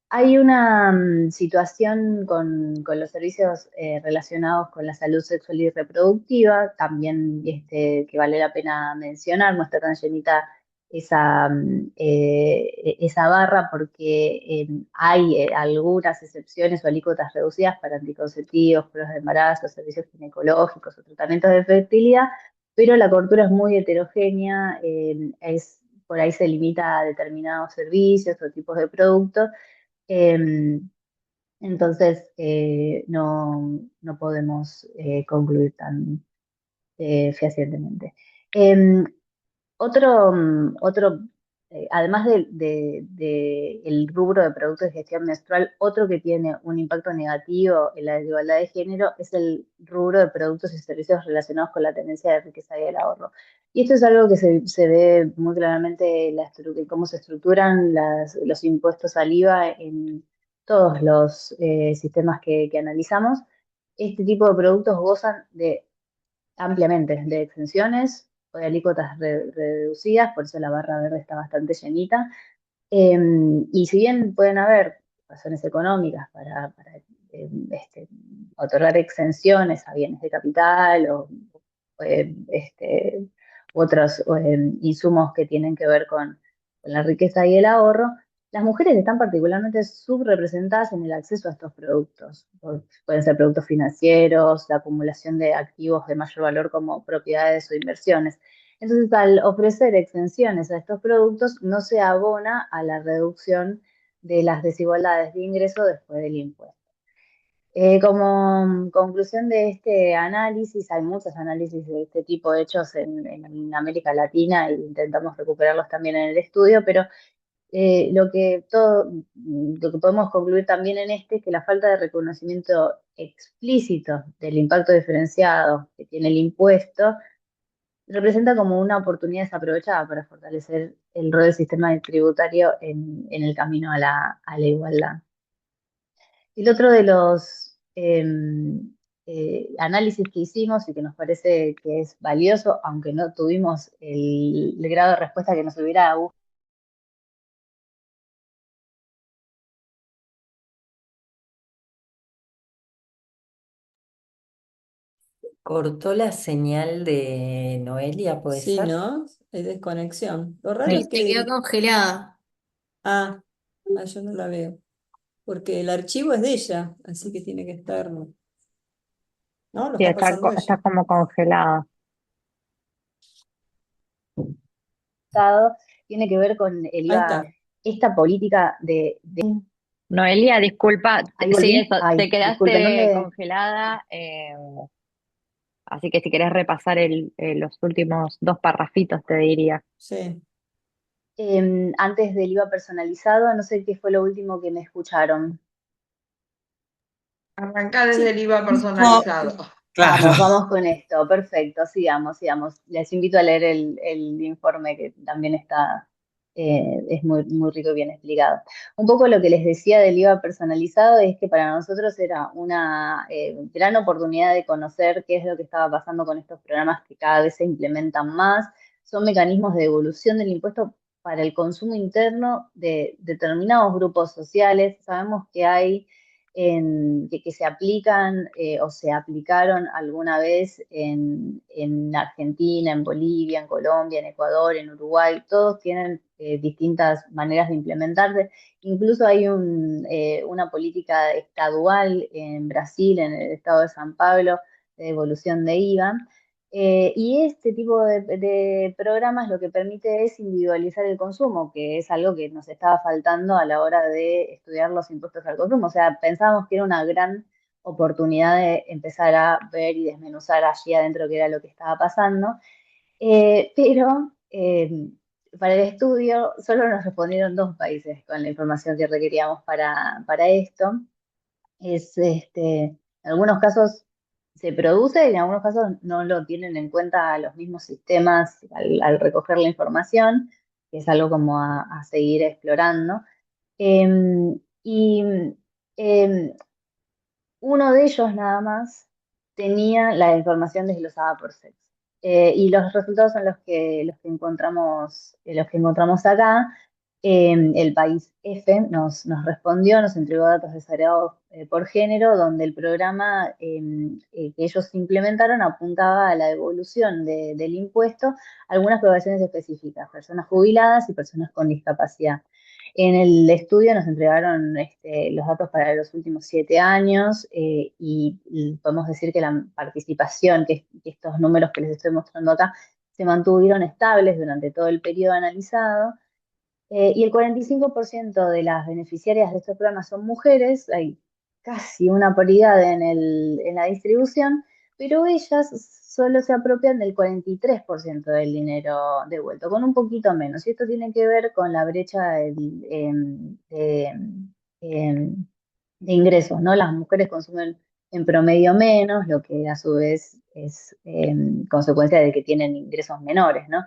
hay una situación con los servicios relacionados con la salud sexual y reproductiva, también que vale la pena mencionar, no está tan llenita esa barra porque hay algunas excepciones o alícuotas reducidas para anticonceptivos, pruebas de embarazo, servicios ginecológicos o tratamientos de fertilidad, pero la cobertura es muy heterogénea, por ahí se limita a determinados servicios o tipos de productos. Entonces, no podemos concluir tan fehacientemente. Em, además el rubro de productos de gestión menstrual, otro que tiene un impacto negativo en la desigualdad de género es el rubro de productos y servicios relacionados con la tendencia de riqueza y el ahorro. Y esto es algo que se ve muy claramente en cómo se estructuran los impuestos al IVA en todos los sistemas que analizamos. Este tipo de productos gozan ampliamente de exenciones o de alícuotas reducidas, por eso la barra verde está bastante llenita. Y si bien pueden haber razones económicas para otorgar exenciones a bienes de capital eh, este, u otros insumos que tienen que ver con la riqueza y el ahorro, las mujeres están particularmente subrepresentadas en el acceso a estos productos. Pueden ser productos financieros, la acumulación de activos de mayor valor como propiedades o inversiones. Entonces, al ofrecer exenciones a estos productos, no se abona a la reducción de las desigualdades de ingreso después del impuesto. Como conclusión de este análisis, hay muchos análisis de este tipo hechos en América Latina e intentamos recuperarlos también en el estudio, pero lo que podemos concluir también en este es que la falta de reconocimiento explícito del impacto diferenciado que tiene el impuesto representa como una oportunidad desaprovechada para fortalecer el rol del sistema tributario en el camino a la igualdad. El otro de los análisis que hicimos y que nos parece que es valioso, aunque no tuvimos el grado de respuesta que nos hubiera gustado, cortó la señal de Noelia, ¿puede Sí, ser? ¿no? Hay desconexión. Lo raro Sí. es Se quedó que... congelada. Ah, yo no la veo. Porque el archivo es de ella, así que tiene que estar, ¿no? Lo Sí, está pasando está ella. como congelada. Estado, tiene que ver con el Ahí IVA, está. esta política de... Noelia, disculpa, Ahí sí, volví. eso, Ay, te disculpen, quedaste ¿dónde? congelada, así que si querés repasar los últimos dos parrafitos, te diría. Sí. Antes del IVA personalizado, no sé qué fue lo último que me escucharon. Arrancá desde el Sí. IVA No, personalizado. claro. Vamos con esto, perfecto, sigamos, sigamos. Les invito a leer el informe que también está, es muy, muy rico y bien explicado. Un poco lo que les decía del IVA personalizado es que para nosotros era una gran oportunidad de conocer qué es lo que estaba pasando con estos programas que cada vez se implementan más. Son mecanismos de devolución del impuesto para el consumo interno de determinados grupos sociales. Sabemos que hay que se aplican o se aplicaron alguna vez en Argentina, en Bolivia, en Colombia, en Ecuador, en Uruguay, todos tienen distintas maneras de implementarse. Incluso hay una política estadual en Brasil, en el estado de San Pablo, de devolución de IVA. Y este tipo de programas lo que permite es individualizar el consumo, que es algo que nos estaba faltando a la hora de estudiar los impuestos al consumo. O sea, pensábamos que era una gran oportunidad de empezar a ver y desmenuzar allí adentro qué era lo que estaba pasando. Pero para el estudio solo nos respondieron dos países con la información que requeríamos para esto. En algunos casos se produce y en algunos casos no lo tienen en cuenta los mismos sistemas al recoger la información, que es algo como a seguir explorando. Y em, uno de ellos nada más tenía la información desglosada por sexo. Y los resultados son los que encontramos acá. El país F nos respondió, nos entregó datos desagregados por género, donde el programa que ellos implementaron apuntaba a la devolución del impuesto a algunas poblaciones específicas, personas jubiladas y personas con discapacidad. En el estudio nos entregaron los datos para los últimos 7 años y podemos decir que la participación, que estos números que les estoy mostrando acá, se mantuvieron estables durante todo el periodo analizado. Y el 45% de las beneficiarias de estos programas son mujeres, hay casi una paridad en la distribución, pero ellas solo se apropian del 43% del dinero devuelto, con un poquito menos. Y esto tiene que ver con la brecha em, de ingresos, ¿no? Las mujeres consumen en promedio menos, lo que a su vez es consecuencia de que tienen ingresos menores, ¿no?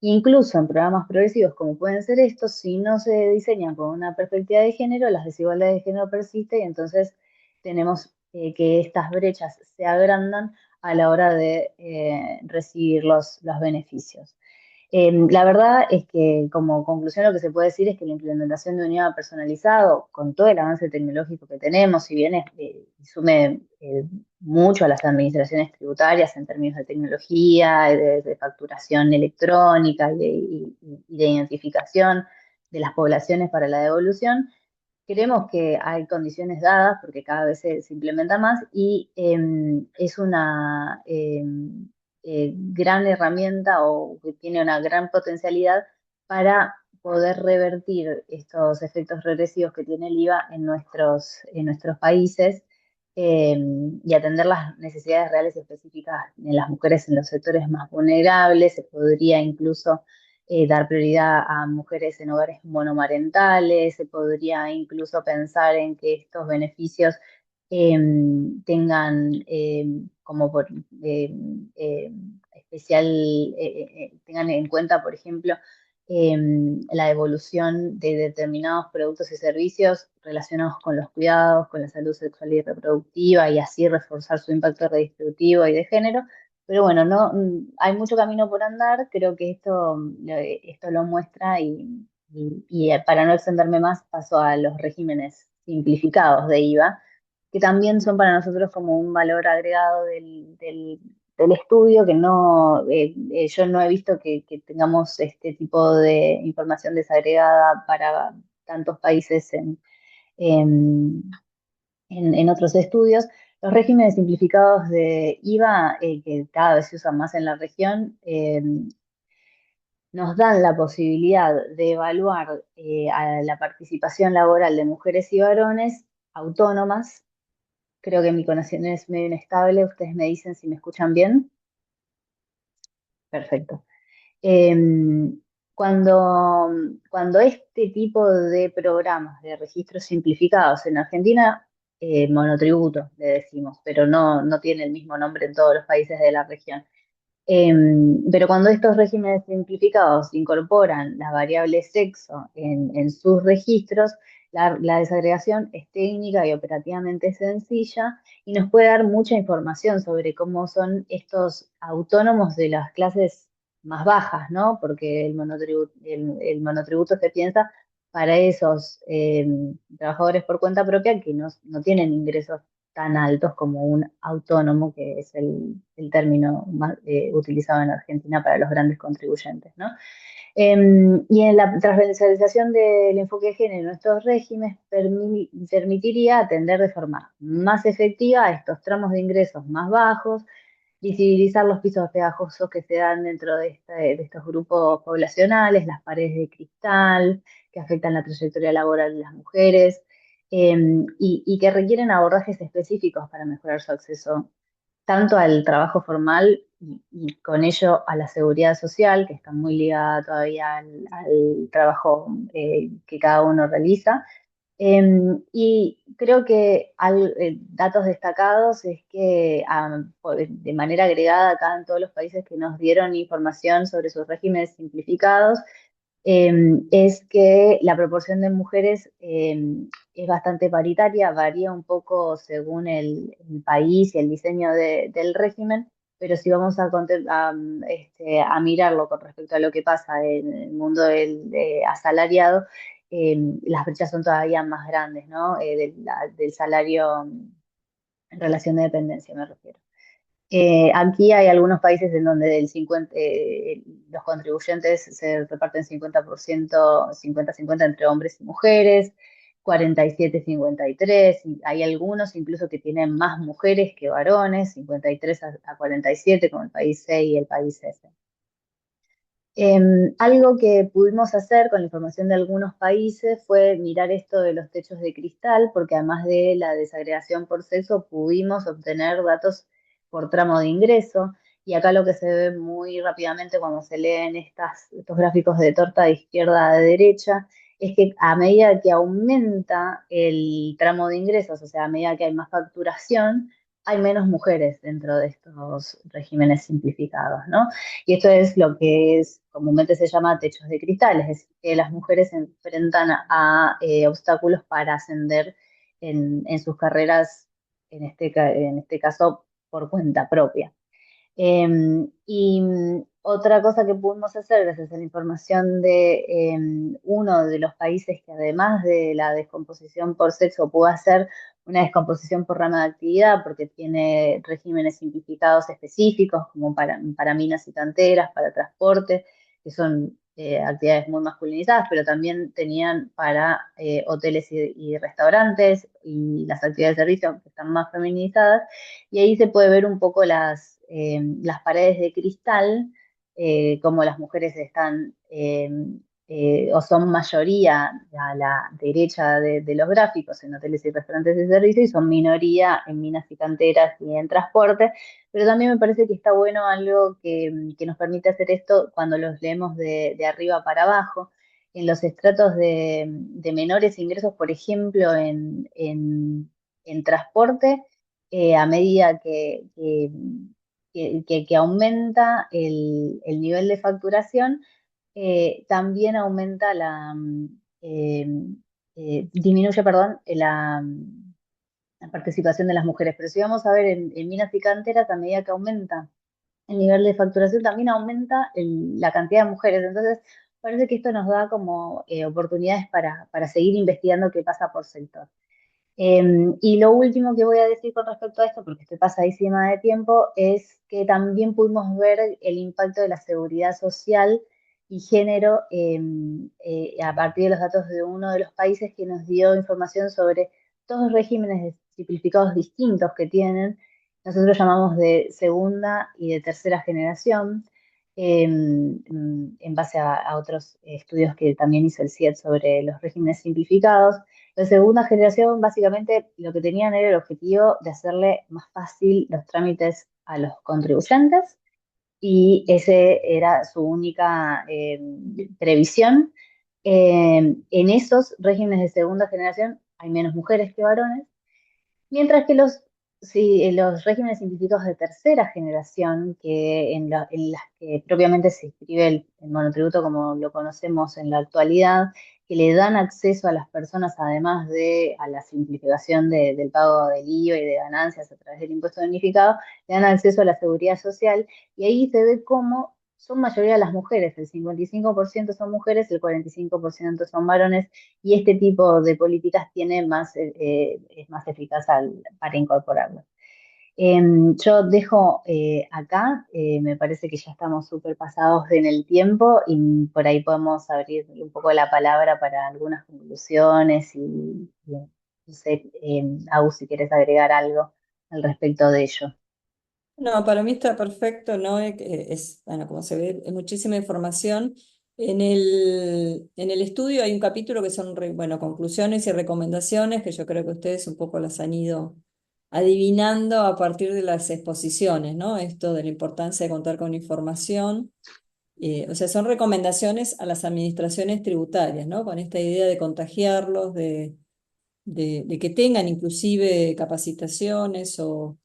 Incluso en programas progresivos como pueden ser estos, si no se diseñan con una perspectiva de género, las desigualdades de género persisten y entonces tenemos que estas brechas se agrandan a la hora de recibir los beneficios. La verdad es que como conclusión lo que se puede decir es que la implementación de un IVA personalizado, con todo el avance tecnológico que tenemos, si bien sume mucho a las administraciones tributarias en términos de tecnología, de facturación electrónica y de identificación de las poblaciones para la devolución, creemos que hay condiciones dadas porque cada vez se implementa más y es una gran herramienta o que tiene una gran potencialidad para poder revertir estos efectos regresivos que tiene el IVA en nuestros países eh, y atender las necesidades reales y específicas de las mujeres en los sectores más vulnerables. Se podría incluso dar prioridad a mujeres en hogares monomarentales, se podría incluso pensar en que estos beneficios eh, tengan como por eh, eh, especial, tengan en cuenta, por ejemplo, eh, la devolución de determinados productos y servicios relacionados con los cuidados, con la salud sexual y reproductiva y así reforzar su impacto redistributivo y de género. Pero bueno, no, hay mucho camino por andar, creo que esto lo muestra y para no extenderme más paso a los regímenes simplificados de IVA, que también son para nosotros como un valor agregado del estudio, que no, yo no he visto que tengamos este tipo de información desagregada para tantos países en, en otros estudios. Los regímenes simplificados de IVA, que cada vez se usan más en la región, nos dan la posibilidad de evaluar a la participación laboral de mujeres y varones autónomas. Creo que mi conexión es medio inestable, ustedes me dicen si me escuchan bien. Perfecto. Em, cuando, cuando este tipo de programas de registros simplificados en Argentina, monotributo le decimos, pero no tiene el mismo nombre en todos los países de la región. Pero cuando estos regímenes simplificados incorporan la variable sexo en sus registros, la desagregación es técnica y operativamente sencilla y nos puede dar mucha información sobre cómo son estos autónomos de las clases más bajas, ¿no? Porque el monotributo se piensa para esos trabajadores por cuenta propia que no tienen ingresos tan altos como un autónomo, que es el término más utilizado en Argentina para los grandes contribuyentes, ¿no? Y en la transversalización del enfoque de género en estos regímenes permitiría atender de forma más efectiva a estos tramos de ingresos más bajos, visibilizar los pisos pegajosos que se dan dentro de estos grupos poblacionales, las paredes de cristal que afectan la trayectoria laboral de las mujeres, y que requieren abordajes específicos para mejorar su acceso tanto al trabajo formal y con ello a la seguridad social, que está muy ligada todavía al trabajo que cada uno realiza. Y creo que datos destacados es que de manera agregada acá en todos los países que nos dieron información sobre sus regímenes simplificados, es que la proporción de mujeres es bastante paritaria, varía un poco según el país y el diseño del régimen, pero si vamos a mirarlo con respecto a lo que pasa en el mundo del asalariado, las brechas son todavía más grandes, ¿no? Del salario en relación de dependencia, me refiero. Aquí hay algunos países en donde los contribuyentes se reparten 50%, 50-50 entre hombres y mujeres, 47-53, y hay algunos incluso que tienen más mujeres que varones, 53-47, como el país C y el país S. Algo que pudimos hacer con la información de algunos países fue mirar esto de los techos de cristal, porque además de la desagregación por sexo, pudimos obtener datos por tramo de ingreso. Y acá lo que se ve muy rápidamente cuando se leen estos gráficos de torta de izquierda a derecha, es que a medida que aumenta el tramo de ingresos, o sea, a medida que hay más facturación, hay menos mujeres dentro de estos regímenes simplificados, ¿no? Y esto es lo que comúnmente se llama techos de cristal, es decir, que las mujeres se enfrentan a obstáculos para ascender en sus carreras, en este caso por cuenta propia. Y otra cosa que pudimos hacer gracias a la información de uno de los países que además de la descomposición por sexo pudo hacer una descomposición por rama de actividad porque tiene regímenes simplificados específicos como para minas y canteras, para transporte, que son actividades muy masculinizadas, pero también tenían para hoteles y restaurantes y las actividades de servicio que están más feminizadas. Y ahí se puede ver un poco las paredes de cristal, como las mujeres están o son mayoría a la derecha de los gráficos en hoteles y restaurantes de servicio y son minoría en minas y canteras y en transporte. Pero también me parece que está bueno algo que nos permite hacer esto cuando los leemos de arriba para abajo. En los estratos de menores ingresos, por ejemplo, en transporte, a medida que aumenta el nivel de facturación, también aumenta eh, disminuye, perdón, la participación de las mujeres. Pero si vamos a ver en minas y canteras, a medida que aumenta el nivel de facturación, también aumenta la cantidad de mujeres. Entonces, parece que esto nos da como oportunidades para seguir investigando qué pasa por sector. Y lo último que voy a decir con respecto a esto, porque estoy pasadísima de tiempo, es que también pudimos ver el impacto de la seguridad social y género a partir de los datos de uno de los países que nos dio información sobre todos los regímenes simplificados distintos que tienen. Nosotros llamamos de segunda y de tercera generación, en base a otros estudios que también hizo el CIED sobre los regímenes simplificados. La segunda generación, básicamente, lo que tenían era el objetivo de hacerle más fácil los trámites a los contribuyentes y ese era su única previsión. En esos regímenes de segunda generación hay menos mujeres que varones, mientras que los regímenes simplificados de tercera generación, que en las que propiamente se inscribe el monotributo como lo conocemos en la actualidad, que le dan acceso a las personas, además de a la simplificación del pago del IVA y de ganancias a través del impuesto unificado, le dan acceso a la seguridad social, y ahí se ve cómo son mayoría las mujeres, el 55% son mujeres, el 45% son varones, y este tipo de políticas es más eficaz para incorporarlo. Yo dejo acá, me parece que ya estamos súper pasados en el tiempo y por ahí podemos abrir un poco la palabra para algunas conclusiones y no sé, Agus, si quieres agregar algo al respecto de ello. No, para mí está perfecto, ¿no? Bueno, como se ve, es muchísima información. En el estudio hay un capítulo que son, bueno, conclusiones y recomendaciones, que yo creo que ustedes un poco las han ido adivinando a partir de las exposiciones, ¿no? Esto de la importancia de contar con información. O sea, son recomendaciones a las administraciones tributarias, ¿no? Con esta idea de contagiarlos, de que tengan inclusive capacitaciones o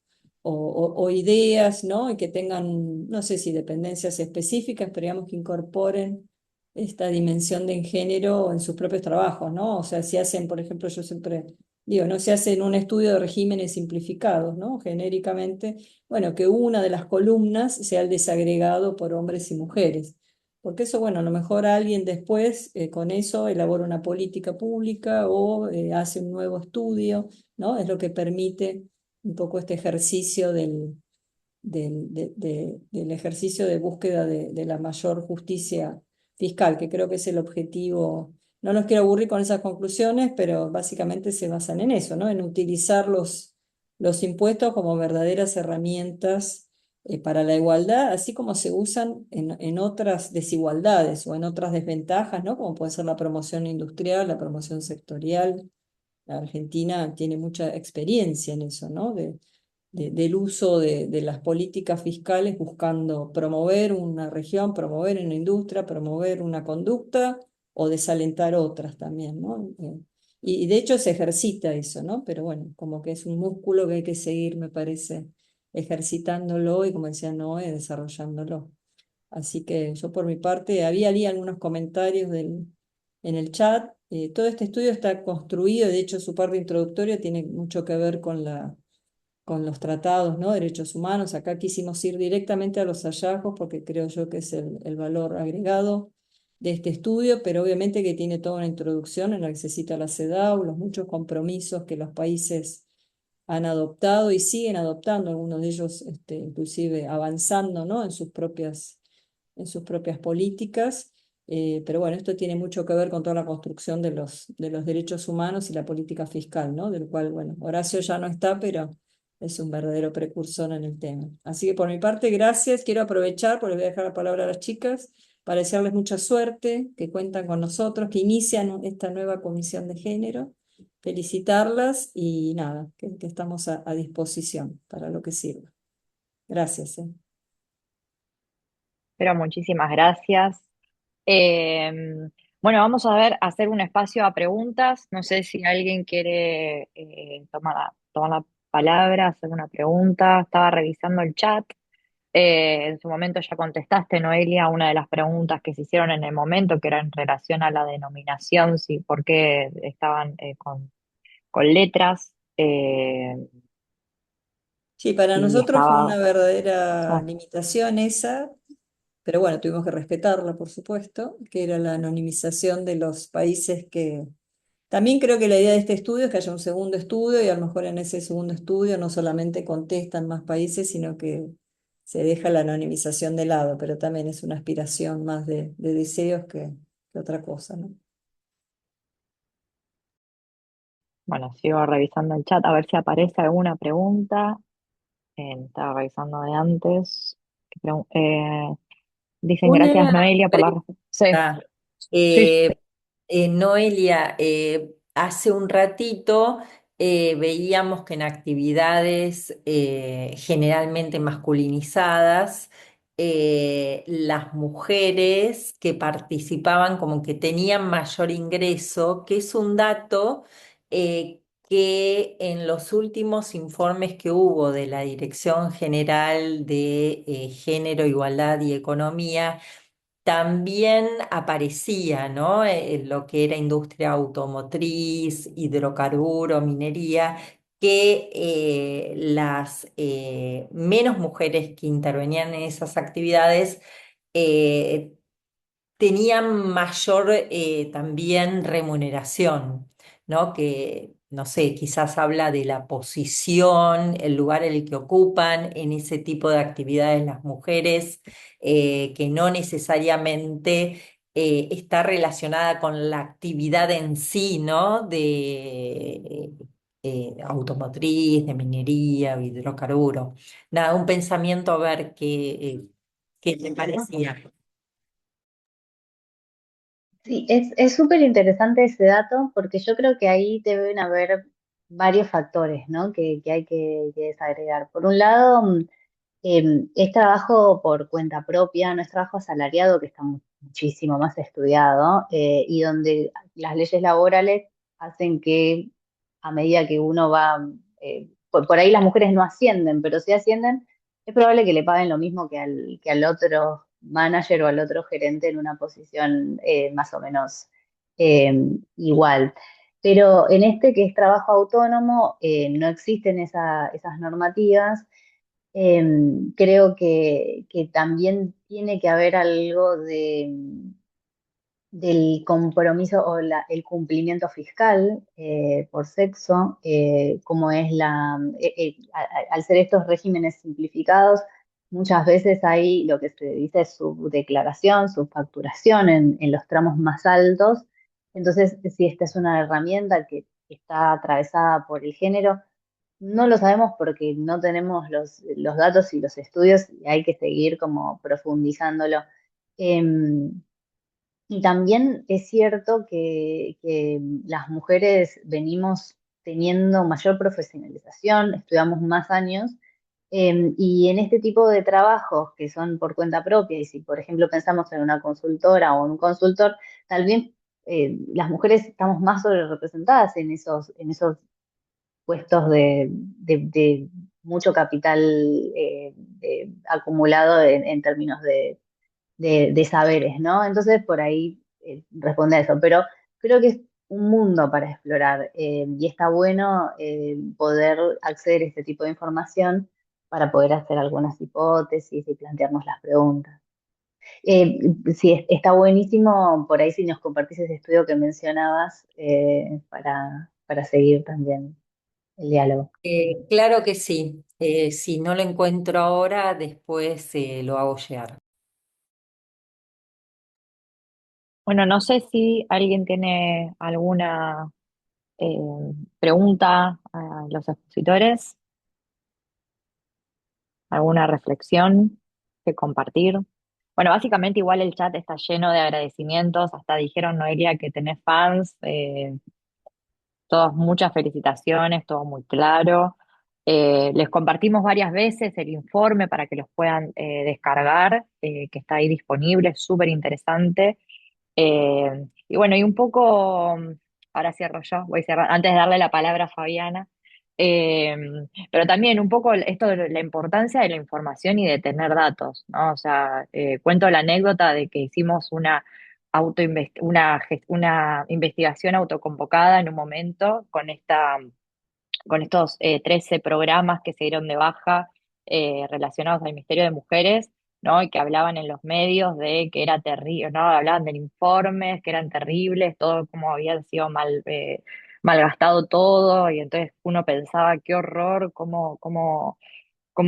ideas, ¿no? Y que tengan, no sé si dependencias específicas, pero digamos que incorporen esta dimensión de género en sus propios trabajos, ¿no? O sea, si hacen, por ejemplo, yo siempre digo, no se hacen un estudio de regímenes simplificados, ¿no? Genéricamente, bueno, que una de las columnas sea el desagregado por hombres y mujeres. Porque eso, bueno, a lo mejor alguien después con eso elabora una política pública o hace un nuevo estudio, ¿no? Es lo que permite un poco este ejercicio del ejercicio de búsqueda de la mayor justicia fiscal, que creo que es el objetivo. No los quiero aburrir con esas conclusiones, pero básicamente se basan en eso, ¿no? En utilizar los impuestos como verdaderas herramientas para la igualdad, así como se usan en otras desigualdades o en otras desventajas, ¿no? Como puede ser la promoción industrial, la promoción sectorial. La Argentina tiene mucha experiencia en eso, ¿no? Del uso de las políticas fiscales buscando promover una región, promover una industria, promover una conducta o desalentar otras también, ¿no? Y de hecho se ejercita eso, ¿no? Pero bueno, como que es un músculo que hay que seguir, me parece, ejercitándolo y, como decía Noé, desarrollándolo. Así que yo por mi parte, había ahí algunos comentarios en el chat. Todo este estudio está construido, de hecho su parte introductoria tiene mucho que ver con los tratados, ¿no? Derechos humanos. Acá quisimos ir directamente a los hallazgos porque creo yo que es el valor agregado de este estudio, pero obviamente que tiene toda una introducción en la que se cita la CEDAW, los muchos compromisos que los países han adoptado y siguen adoptando, algunos de ellos inclusive avanzando, ¿no? en sus propias políticas. Pero bueno, esto tiene mucho que ver con toda la construcción de los derechos humanos y la política fiscal, ¿no? Del cual, bueno, Horacio ya no está, pero es un verdadero precursor en el tema. Así que por mi parte, gracias. Quiero aprovechar, porque les voy a dejar la palabra a las chicas, para desearles mucha suerte, que cuentan con nosotros, que inician esta nueva comisión de género. Felicitarlas y nada, que estamos a disposición para lo que sirva. Gracias. Pero muchísimas gracias. Eh, bueno, vamos hacer un espacio a preguntas. No sé si alguien quiere tomar la palabra, hacer una pregunta. Estaba revisando el chat. En su momento ya contestaste, Noelia, una de las preguntas que se hicieron en el momento, que era en relación a la denominación, si por qué estaban con letras. Sí, para Y nosotros fue estaba. una verdadera Ah, limitación esa, pero bueno, tuvimos que respetarla, por supuesto, que era la anonimización de los países que También creo que la idea de este estudio es que haya un segundo estudio y a lo mejor en ese segundo estudio no solamente contestan más países, sino que se deja la anonimización de lado, pero también es una aspiración más de deseos que otra cosa, ¿no? Bueno, sigo revisando el chat a ver si aparece alguna pregunta. Estaba revisando de antes. Dicen gracias Una Noelia por la Sí, pregunta. sí, Eh, Noelia, hace un ratito veíamos que en actividades generalmente masculinizadas, las mujeres que participaban como que tenían mayor ingreso, que es un dato que en los últimos informes que hubo de la Dirección General de Género, Igualdad y Economía, también aparecía, ¿no? Lo que era industria automotriz, hidrocarburo, minería, que las menos mujeres que intervenían en esas actividades eh, tenían mayor también remuneración, ¿no? Que, no sé, quizás habla de la posición, el lugar en el que ocupan en ese tipo de actividades las mujeres, que no necesariamente está relacionada con la actividad en sí, ¿no? De automotriz, de minería, hidrocarburo. Nada, un pensamiento a ver qué te parecía. Sí, es súper interesante ese dato porque yo creo que ahí deben haber varios factores, ¿no? Que hay que desagregar. Por un lado, es trabajo por cuenta propia, no es trabajo asalariado, que está muchísimo más estudiado, y donde las leyes laborales hacen que a medida que uno va, por ahí las mujeres no ascienden, pero si ascienden, es probable que le paguen lo mismo que al otro manager o al otro gerente en una posición más o menos eh, igual. Pero en este que es trabajo autónomo, no existen esas normativas. Creo que también tiene que haber algo del compromiso o el cumplimiento fiscal por sexo, como es al ser estos regímenes simplificados, muchas veces hay lo que se dice subdeclaración, subfacturación en los tramos más altos. Entonces, si esta es una herramienta que está atravesada por el género, no lo sabemos porque no tenemos los datos y los estudios y hay que seguir como profundizándolo. Em, y también es cierto que las mujeres venimos teniendo mayor profesionalización, estudiamos más años, y en este tipo de trabajos que son por cuenta propia, y si por ejemplo pensamos en una consultora o un consultor, tal vez las mujeres estamos más sobre representadas en esos puestos de mucho capital acumulado en términos de saberes, ¿no? Entonces, por ahí responde a eso, pero creo que es un mundo para explorar y está bueno poder acceder a este tipo de información para poder hacer algunas hipótesis y plantearnos las preguntas. Sí, está buenísimo por ahí si nos compartís ese estudio que mencionabas para seguir también el diálogo. Claro que sí. Si no lo encuentro ahora, después lo hago llegar. bueno, no sé si alguien tiene alguna eh, pregunta a los expositores, alguna reflexión que compartir. Bueno, básicamente igual el chat está lleno de agradecimientos, hasta dijeron Noelia que tenés fans, todos muchas felicitaciones, todo muy claro. Les compartimos varias veces el informe para que los puedan descargar, que está ahí disponible, es súper interesante. Y bueno, y un poco, ahora cierro yo, voy a cerrar, antes de darle la palabra a Fabiana. Eh, pero también un poco esto de la importancia de la información y de tener datos, ¿no? O sea, cuento la anécdota de que hicimos una investigación autoconvocada en un momento con estos 13 programas que se dieron de baja relacionados al Ministerio de Mujeres, ¿no? Y que hablaban en los medios de que era terrible, ¿no? Hablaban de informes que eran terribles, todo como había sido malgastado todo, y entonces uno pensaba, qué horror, cómo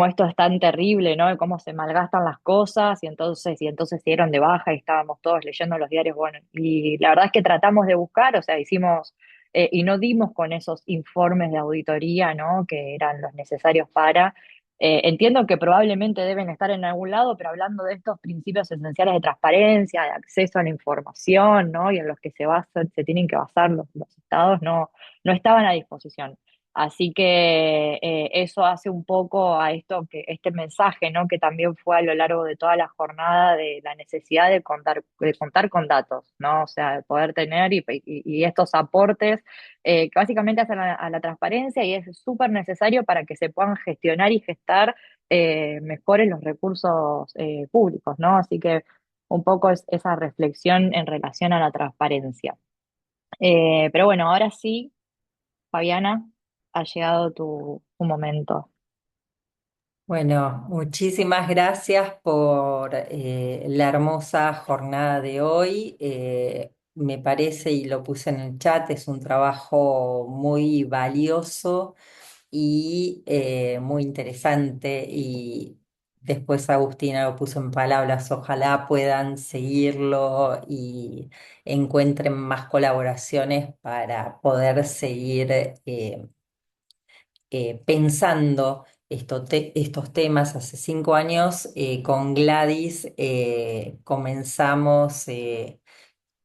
esto es tan terrible, ¿no? Y cómo se malgastan las cosas, y entonces se dieron de baja y estábamos todos leyendo los diarios, bueno, y la verdad es que tratamos de buscar, o sea, hicimos, y no dimos con esos informes de auditoría, ¿no? Que eran los necesarios para. Entiendo que probablemente deben estar en algún lado, pero hablando de estos principios esenciales de transparencia, de acceso a la información, ¿no? Y en los que se tienen que basar los estados, no estaban a disposición. Así que eso hace un poco a este mensaje, ¿no? Que también fue a lo largo de toda la jornada de la necesidad de contar con datos, ¿no? O sea, de poder tener y estos aportes que básicamente hacen a la transparencia y es súper necesario para que se puedan gestionar y gestar mejores los recursos públicos, ¿no? Así que un poco es esa reflexión en relación a la transparencia. Pero bueno, ahora sí. Fabiana, ha llegado tu momento. Bueno, muchísimas gracias por la hermosa jornada de hoy. Me parece, y lo puse en el chat, es un trabajo muy valioso y muy interesante. Y después Agustina lo puso en palabras, ojalá puedan seguirlo y encuentren más colaboraciones para poder seguir. Pensando estos temas. Hace 5 años con Gladys comenzamos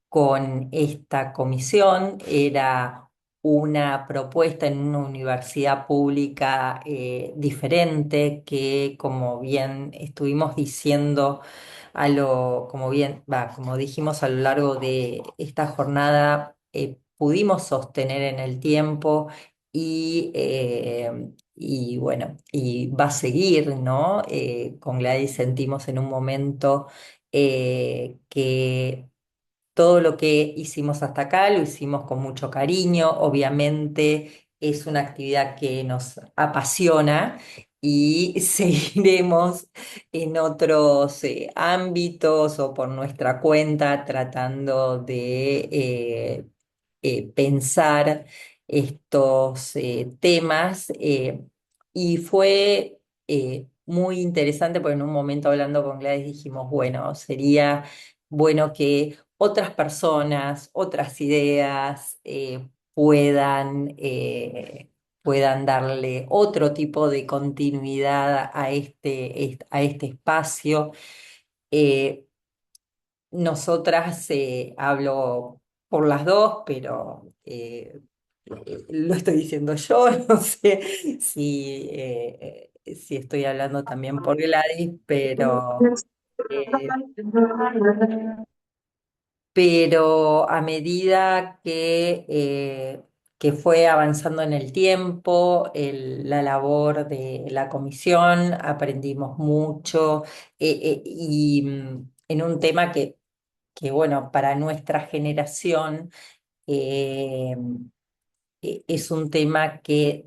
con esta comisión. Era una propuesta en una universidad pública diferente que, como bien estuvimos diciendo, como dijimos a lo largo de esta jornada, pudimos sostener en el tiempo y bueno, y va a seguir, ¿no? Con Gladys sentimos en un momento que todo lo que hicimos hasta acá lo hicimos con mucho cariño. Obviamente es una actividad que nos apasiona y seguiremos en otros ámbitos o por nuestra cuenta tratando de pensar estos temas. Y fue muy interesante porque en un momento hablando con Gladys dijimos, bueno, sería bueno que otras personas, otras ideas puedan darle otro tipo de continuidad a este espacio. Eh, Nosotras, hablo por las dos, pero lo estoy diciendo yo, no sé si estoy hablando también por Gladys, eh, pero a medida que fue avanzando en el tiempo, la labor de la comisión, aprendimos mucho y en un tema que bueno, para nuestra generación eh, es un tema que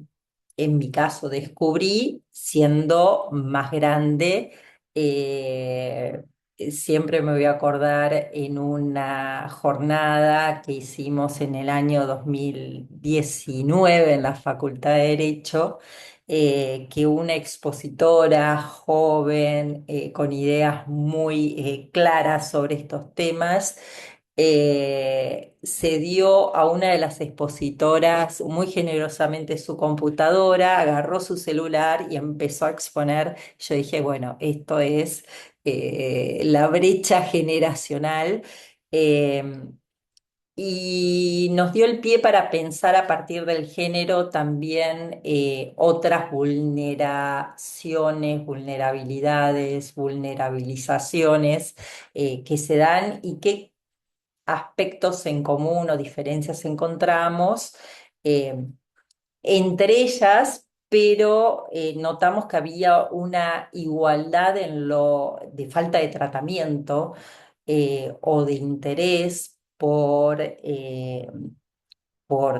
en mi caso descubrí siendo más grande. Eh, Siempre me voy a acordar en una jornada que hicimos en el año 2019 en la Facultad de Derecho, que una expositora joven con ideas muy claras sobre estos temas se dio a una de las expositoras muy generosamente su computadora, agarró su celular y empezó a exponer. Yo dije, bueno, esto es la brecha generacional. eh, y nos dio el pie para pensar a partir del género también otras vulneraciones, vulnerabilidades, vulnerabilizaciones que se dan y qué aspectos en común o diferencias encontramos eh, entre ellas, pero notamos que había una igualdad en lo de falta de tratamiento o de interés por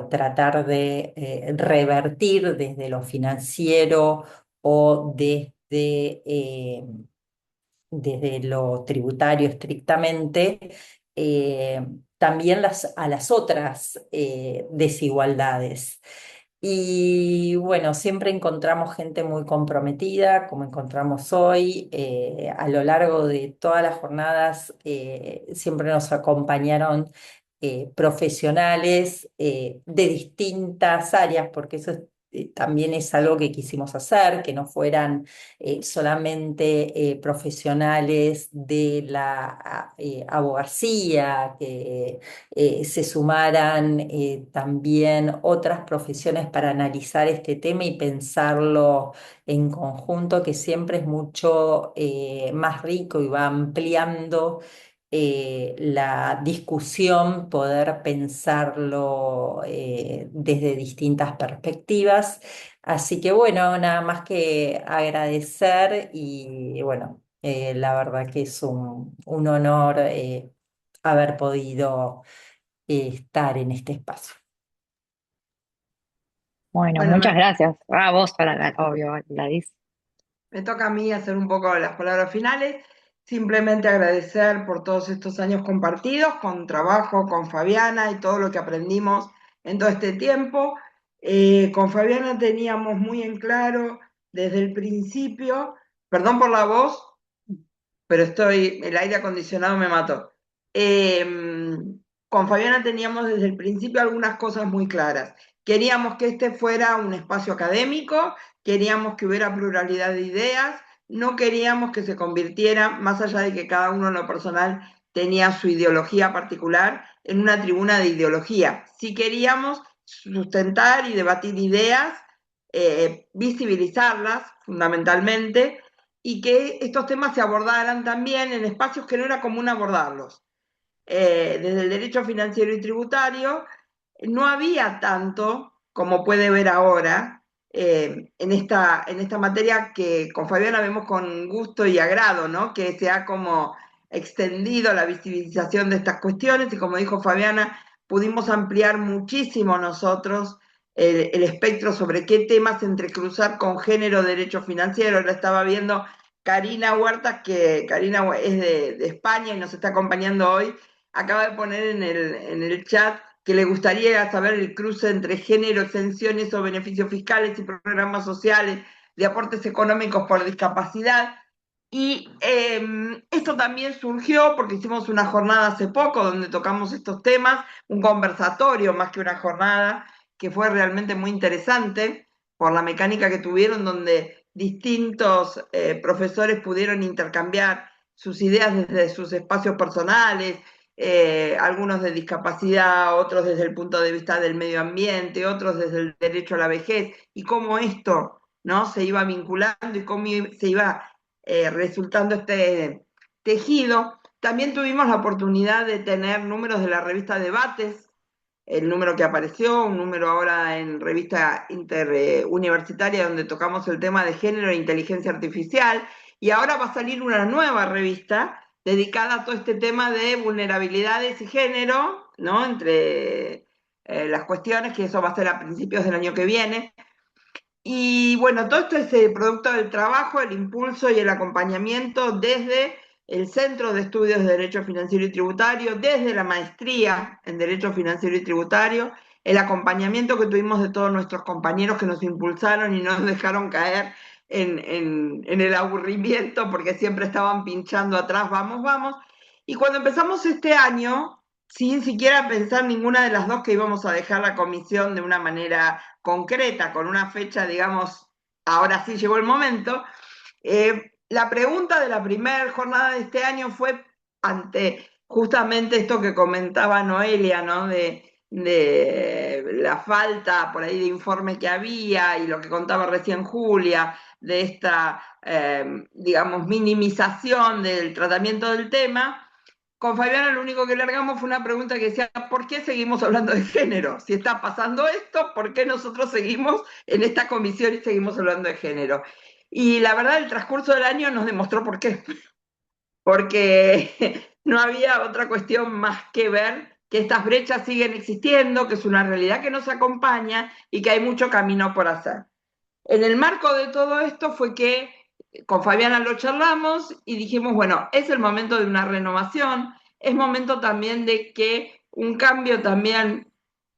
tratar de revertir desde lo financiero o desde desde lo tributario estrictamente, eh, también a las otras desigualdades. Y bueno, siempre encontramos gente muy comprometida, como encontramos hoy. A lo largo de todas las jornadas siempre nos acompañaron profesionales de distintas áreas, porque también es algo que quisimos hacer, que no fueran solamente profesionales de la abogacía, que se sumaran también otras profesiones para analizar este tema y pensarlo en conjunto, que siempre es mucho más rico y va ampliando la discusión, poder pensarlo desde distintas perspectivas. Así que bueno, nada más que agradecer y bueno, la verdad que es un honor haber podido estar en este espacio. Bueno, Bueno, muchas gracias. A vos, obvio, Gladys. me toca a mí hacer un poco las palabras finales. Simplemente agradecer por todos estos años compartidos, con trabajo, con Fabiana y todo lo que aprendimos en todo este tiempo. Con Fabiana teníamos muy en claro desde el principio, perdón por la voz, pero el aire acondicionado me mató. Con Fabiana teníamos desde el principio algunas cosas muy claras. Queríamos que este fuera un espacio académico, queríamos que hubiera pluralidad de ideas, no queríamos que se convirtiera, más allá de que cada uno en lo personal tenía su ideología particular, en una tribuna de ideología. Sí queríamos sustentar y debatir ideas, visibilizarlas fundamentalmente, y que estos temas se abordaran también en espacios que no era común abordarlos. Desde el derecho financiero y tributario no había tanto como puede ver ahora en esta materia, que con Fabiana vemos con gusto y agrado, ¿no? Que se ha como extendido la visibilización de estas cuestiones, y como dijo Fabiana, pudimos ampliar muchísimo nosotros el espectro sobre qué temas entrecruzar con género, derecho financiero. Lo estaba viendo Karina Huertas, que Karina es de España y nos está acompañando hoy, acaba de poner en el chat que le gustaría saber el cruce entre género, exenciones o beneficios fiscales y programas sociales de aportes económicos por discapacidad. Y esto también surgió porque hicimos una jornada hace poco donde tocamos estos temas, un conversatorio más que una jornada, que fue realmente muy interesante por la mecánica que tuvieron, donde distintos profesores pudieron intercambiar sus ideas desde sus espacios personales, algunos de discapacidad, otros desde el punto de vista del medio ambiente, otros desde el derecho a la vejez, y cómo esto, ¿no?, se iba vinculando y cómo se iba resultando este tejido. También tuvimos la oportunidad de tener números de la revista Debates, el número que apareció, un número ahora en revista interuniversitaria donde tocamos el tema de género e inteligencia artificial, y ahora va a salir una nueva revista dedicada a todo este tema de vulnerabilidades y género, ¿no?, entre las cuestiones, que eso va a ser a principios del año que viene. Y bueno, todo esto es el producto del trabajo, el impulso y el acompañamiento desde el Centro de Estudios de Derecho Financiero y Tributario, desde la maestría en Derecho Financiero y Tributario, el acompañamiento que tuvimos de todos nuestros compañeros que nos impulsaron y no nos dejaron caer en el aburrimiento, porque siempre estaban pinchando atrás, vamos, vamos. Y cuando empezamos este año, sin siquiera pensar ninguna de las dos que íbamos a dejar la comisión de una manera concreta, con una fecha, digamos, ahora sí llegó el momento, la pregunta de la primera jornada de este año fue ante justamente esto que comentaba Noelia, ¿no?, de la falta por ahí de informe que había, y lo que contaba recién Julia, de esta, digamos, minimización del tratamiento del tema. Con Fabiana lo único que largamos fue una pregunta que decía: ¿por qué seguimos hablando de género? Si está pasando esto, ¿por qué nosotros seguimos en esta comisión y seguimos hablando de género? Y la verdad, el transcurso del año nos demostró por qué. Porque no había otra cuestión más que ver que estas brechas siguen existiendo, que es una realidad que nos acompaña y que hay mucho camino por hacer. En el marco de todo esto fue que con Fabiana lo charlamos y dijimos, bueno, es el momento de una renovación, es momento también de que un cambio también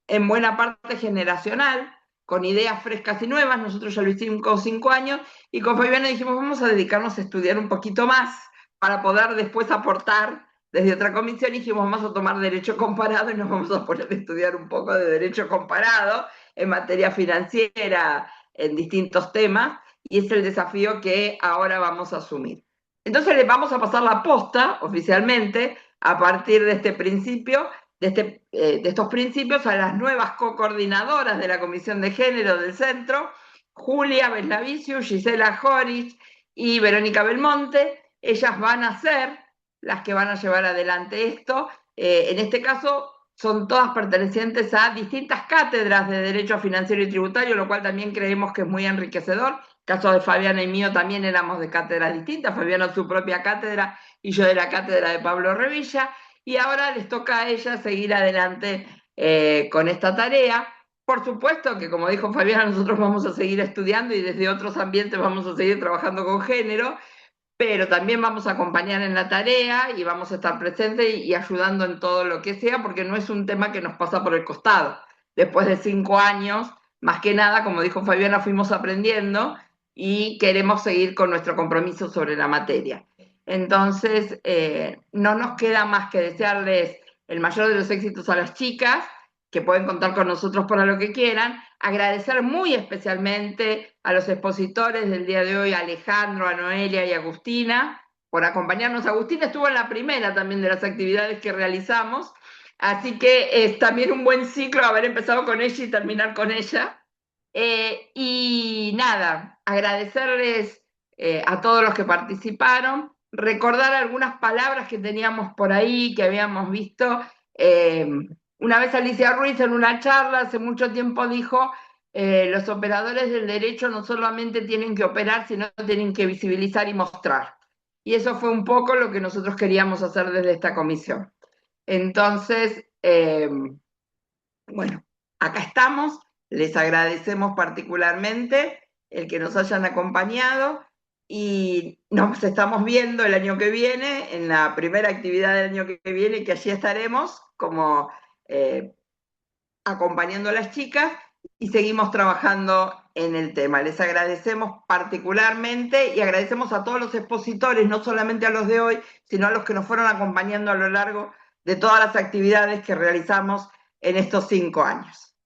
en buena parte generacional, con ideas frescas y nuevas. Nosotros ya lo hicimos con 5 años y con Fabiana dijimos, vamos a dedicarnos a estudiar un poquito más para poder después aportar desde otra comisión. Y dijimos, vamos a tomar derecho comparado y nos vamos a poner a estudiar un poco de derecho comparado en materia financiera, en distintos temas, y es el desafío que ahora vamos a asumir. Entonces les vamos a pasar la posta oficialmente a partir de este principio, de estos principios, a las nuevas co-coordinadoras de la Comisión de Género del Centro, Julia Beslaviciu, Gisela Joris y Verónica Belmonte. Ellas van a ser las que van a llevar adelante esto. En este caso son todas pertenecientes a distintas cátedras de Derecho Financiero y Tributario, lo cual también creemos que es muy enriquecedor. En el caso de Fabiana y mío también éramos de cátedras distintas, Fabiana su propia cátedra y yo de la cátedra de Pablo Revilla, y ahora les toca a ella seguir adelante con esta tarea. Por supuesto que, como dijo Fabiana, nosotros vamos a seguir estudiando y desde otros ambientes vamos a seguir trabajando con género, pero también vamos a acompañar en la tarea y vamos a estar presentes y ayudando en todo lo que sea, porque no es un tema que nos pasa por el costado. Después de 5 años, más que nada, como dijo Fabiana, fuimos aprendiendo y queremos seguir con nuestro compromiso sobre la materia. Entonces, no nos queda más que desearles el mayor de los éxitos a las chicas, que pueden contar con nosotros para lo que quieran. Agradecer muy especialmente a los expositores del día de hoy, a Alejandro, a Noelia y a Agustina, por acompañarnos. Agustina estuvo en la primera también de las actividades que realizamos, así que es también un buen ciclo haber empezado con ella y terminar con ella. Y nada, agradecerles a todos los que participaron, recordar algunas palabras que teníamos por ahí, que habíamos visto. Una vez Alicia Ruiz en una charla hace mucho tiempo dijo, los operadores del derecho no solamente tienen que operar, sino tienen que visibilizar y mostrar. Y eso fue un poco lo que nosotros queríamos hacer desde esta comisión. Entonces, bueno, acá estamos, les agradecemos particularmente el que nos hayan acompañado y nos estamos viendo el año que viene, en la primera actividad del año que viene, que allí estaremos como acompañando a las chicas y seguimos trabajando en el tema. Les agradecemos particularmente y agradecemos a todos los expositores, no solamente a los de hoy, sino a los que nos fueron acompañando a lo largo de todas las actividades que realizamos en estos 5 años.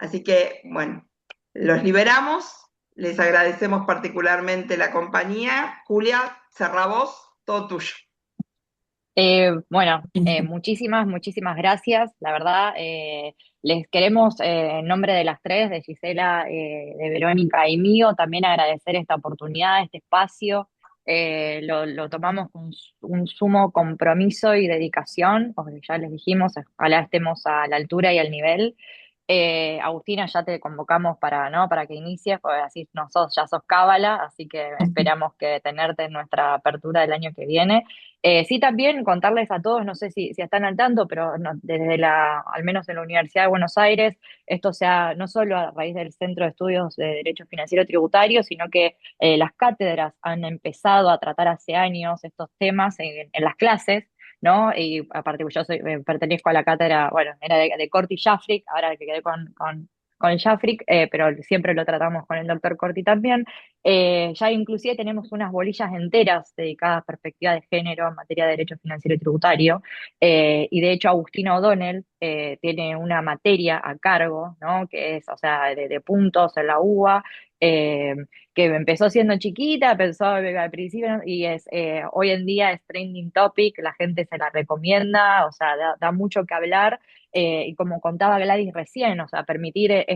Así que, bueno, los liberamos, les agradecemos particularmente la compañía. Julia, cerrá vos, todo tuyo. Bueno, muchísimas gracias. La verdad, les queremos, en nombre de las tres, de Gisela, de Verónica y mío, también agradecer esta oportunidad, este espacio. Lo tomamos con un sumo compromiso y dedicación, porque ya les dijimos, ojalá estemos a la altura y al nivel. Agustina, ya te convocamos para, ¿no? Para que inicies, porque así ya sos cábala, así que esperamos que tenerte en nuestra apertura del año que viene. Sí, también contarles a todos, no sé si están al tanto, pero desde al menos en la Universidad de Buenos Aires, esto sea no solo a raíz del Centro de Estudios de Derecho Financiero Tributario, sino que las cátedras han empezado a tratar hace años estos temas en las clases. ¿No? Y aparte, yo pertenezco a la cátedra, bueno, era de Corti Jafric, ahora que quedé con Jafric, pero siempre lo tratamos con el doctor Corti también. Ya inclusive tenemos unas bolillas enteras dedicadas a perspectiva de género en materia de derecho financiero y tributario, y de hecho Agustina O'Donnell tiene una materia a cargo, ¿no? Que es, o sea, de puntos en la UBA, eh, que empezó siendo chiquita, pensó al principio, ¿no? Y hoy en día es trending topic, la gente se la recomienda, o sea, da mucho que hablar. Y como contaba Gladys recién, o sea, permitir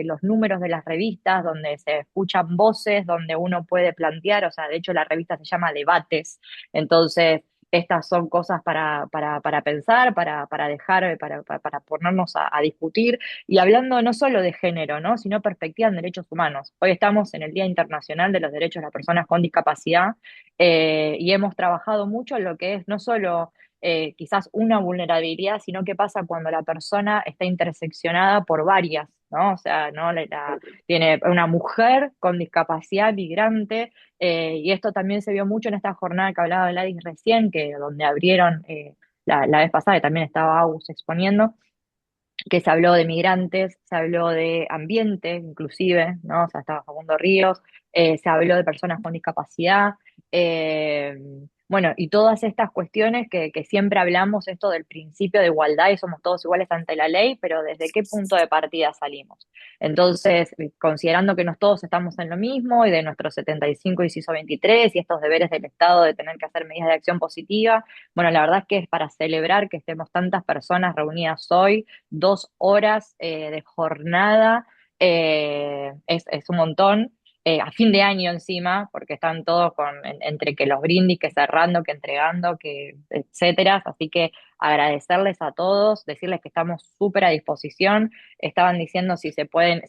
los números de las revistas donde se escuchan voces, donde uno puede plantear, o sea, de hecho la revista se llama Debates, entonces estas son cosas para pensar, para dejar, para ponernos a discutir, y hablando no solo de género, ¿no? Sino perspectiva en derechos humanos. Hoy estamos en el Día Internacional de los Derechos de las Personas con Discapacidad, y hemos trabajado mucho en lo que es no solo quizás una vulnerabilidad, sino qué pasa cuando la persona está interseccionada por varias ¿no? O sea, ¿no? Tiene una mujer con discapacidad migrante, y esto también se vio mucho en esta jornada que hablaba Gladys recién, que donde abrieron la vez pasada, que también estaba Agus exponiendo, que se habló de migrantes, se habló de ambiente, inclusive, ¿no? O sea, estaba Facundo Ríos, se habló de personas con discapacidad, eh, bueno, y todas estas cuestiones que siempre hablamos, esto del principio de igualdad y somos todos iguales ante la ley, pero ¿desde qué punto de partida salimos? Entonces, considerando que nos todos estamos en lo mismo y de nuestros 75 inciso 23 y estos deberes del Estado de tener que hacer medidas de acción positiva, bueno, la verdad es que es para celebrar que estemos tantas personas reunidas hoy, 2 horas de jornada, es un montón. A fin de año encima, porque están todos entre que los brindis, que cerrando, que entregando, que etcétera. Así que agradecerles a todos, decirles que estamos súper a disposición. Estaban diciendo si se pueden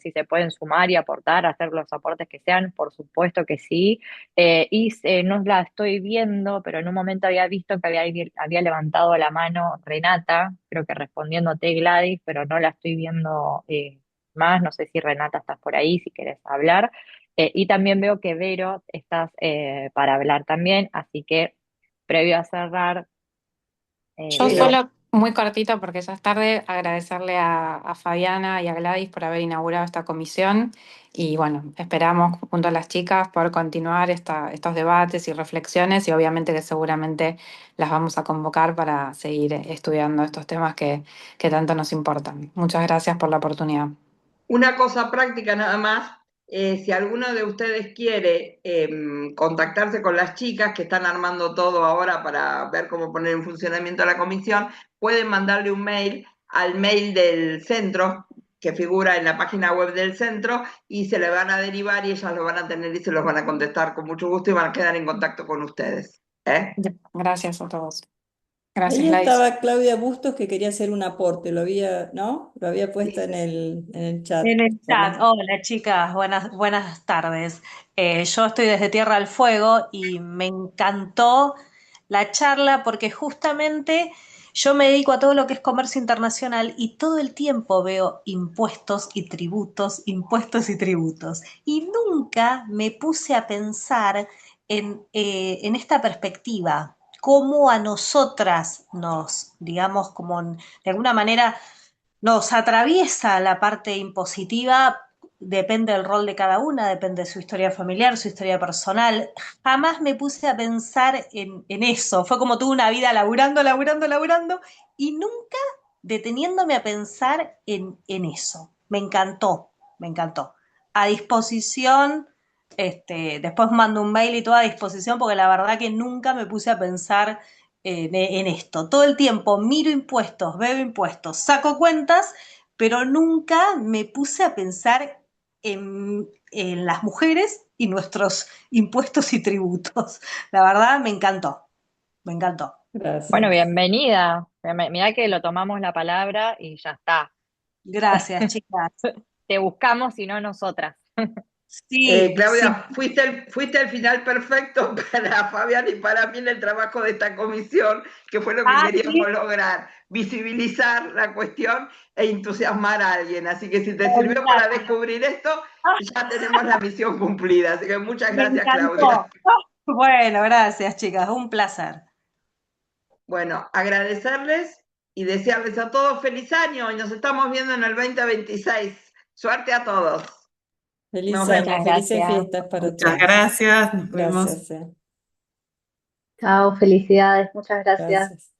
sumar y aportar, hacer los aportes que sean, por supuesto que sí. No la estoy viendo, pero en un momento había visto que había levantado la mano Renata, creo que respondiéndote Gladys, pero no la estoy viendo más. No sé si Renata estás por ahí, si querés hablar. Y también veo que Vero estás para hablar también, así que previo a cerrar, Yo Vero. solo, muy cortito porque ya es tarde, agradecerle a Fabiana y a Gladys por haber inaugurado esta comisión y bueno, esperamos junto a las chicas poder continuar estos debates y reflexiones y obviamente que seguramente las vamos a convocar para seguir estudiando estos temas que tanto nos importan. Muchas gracias por la oportunidad. Una cosa práctica nada más, si alguno de ustedes quiere contactarse con las chicas que están armando todo ahora para ver cómo poner en funcionamiento la comisión, pueden mandarle un mail al mail del centro, que figura en la página web del centro, y se le van a derivar y ellas lo van a tener y se los van a contestar con mucho gusto y van a quedar en contacto con ustedes. Gracias a todos. Ahí Gracias, Gladys. estaba Claudia Bustos que quería hacer un aporte, ¿no? Lo había puesto en el chat. En el chat, hola chicas, buenas tardes. Yo estoy desde Tierra del Fuego y me encantó la charla porque justamente yo me dedico a todo lo que es comercio internacional y todo el tiempo veo impuestos y tributos, impuestos y tributos. Y nunca me puse a pensar en esta perspectiva, cómo a nosotras digamos, de alguna manera nos atraviesa la parte impositiva, depende del rol de cada una, depende de su historia familiar, su historia personal. Jamás me puse a pensar en eso. Fue como tuve una vida laburando, laburando, laburando y nunca deteniéndome a pensar en eso. Me encantó, me encantó. A disposición, después mando un mail y todo a disposición porque la verdad que nunca me puse a pensar en esto. Todo el tiempo miro impuestos, veo impuestos, saco cuentas, pero nunca me puse a pensar en las mujeres y nuestros impuestos y tributos. La verdad, me encantó, me encantó. Bueno, Gracias. bienvenida. Mirá que lo tomamos la palabra y ya está. Gracias, chicas. Te buscamos y no nosotras. Sí, sí. Claudia, fuiste el final perfecto para Fabián y para mí en el trabajo de esta comisión, que fue lo que Ah, queríamos sí. lograr, visibilizar la cuestión e entusiasmar a alguien. Así que si te sirvió para Olvidate. descubrir esto, Ah, ya tenemos la misión cumplida. Así que muchas me gracias, Claudia. encantó. Bueno, gracias, chicas. Un placer. Bueno, agradecerles y desearles a todos feliz año y nos estamos viendo en el 2026. Suerte a todos. Feliz Nos año, vemos. felices Gracias. fiestas para Muchas todos. gracias, nos vemos. Gracias. Chao, felicidades, muchas gracias. Gracias.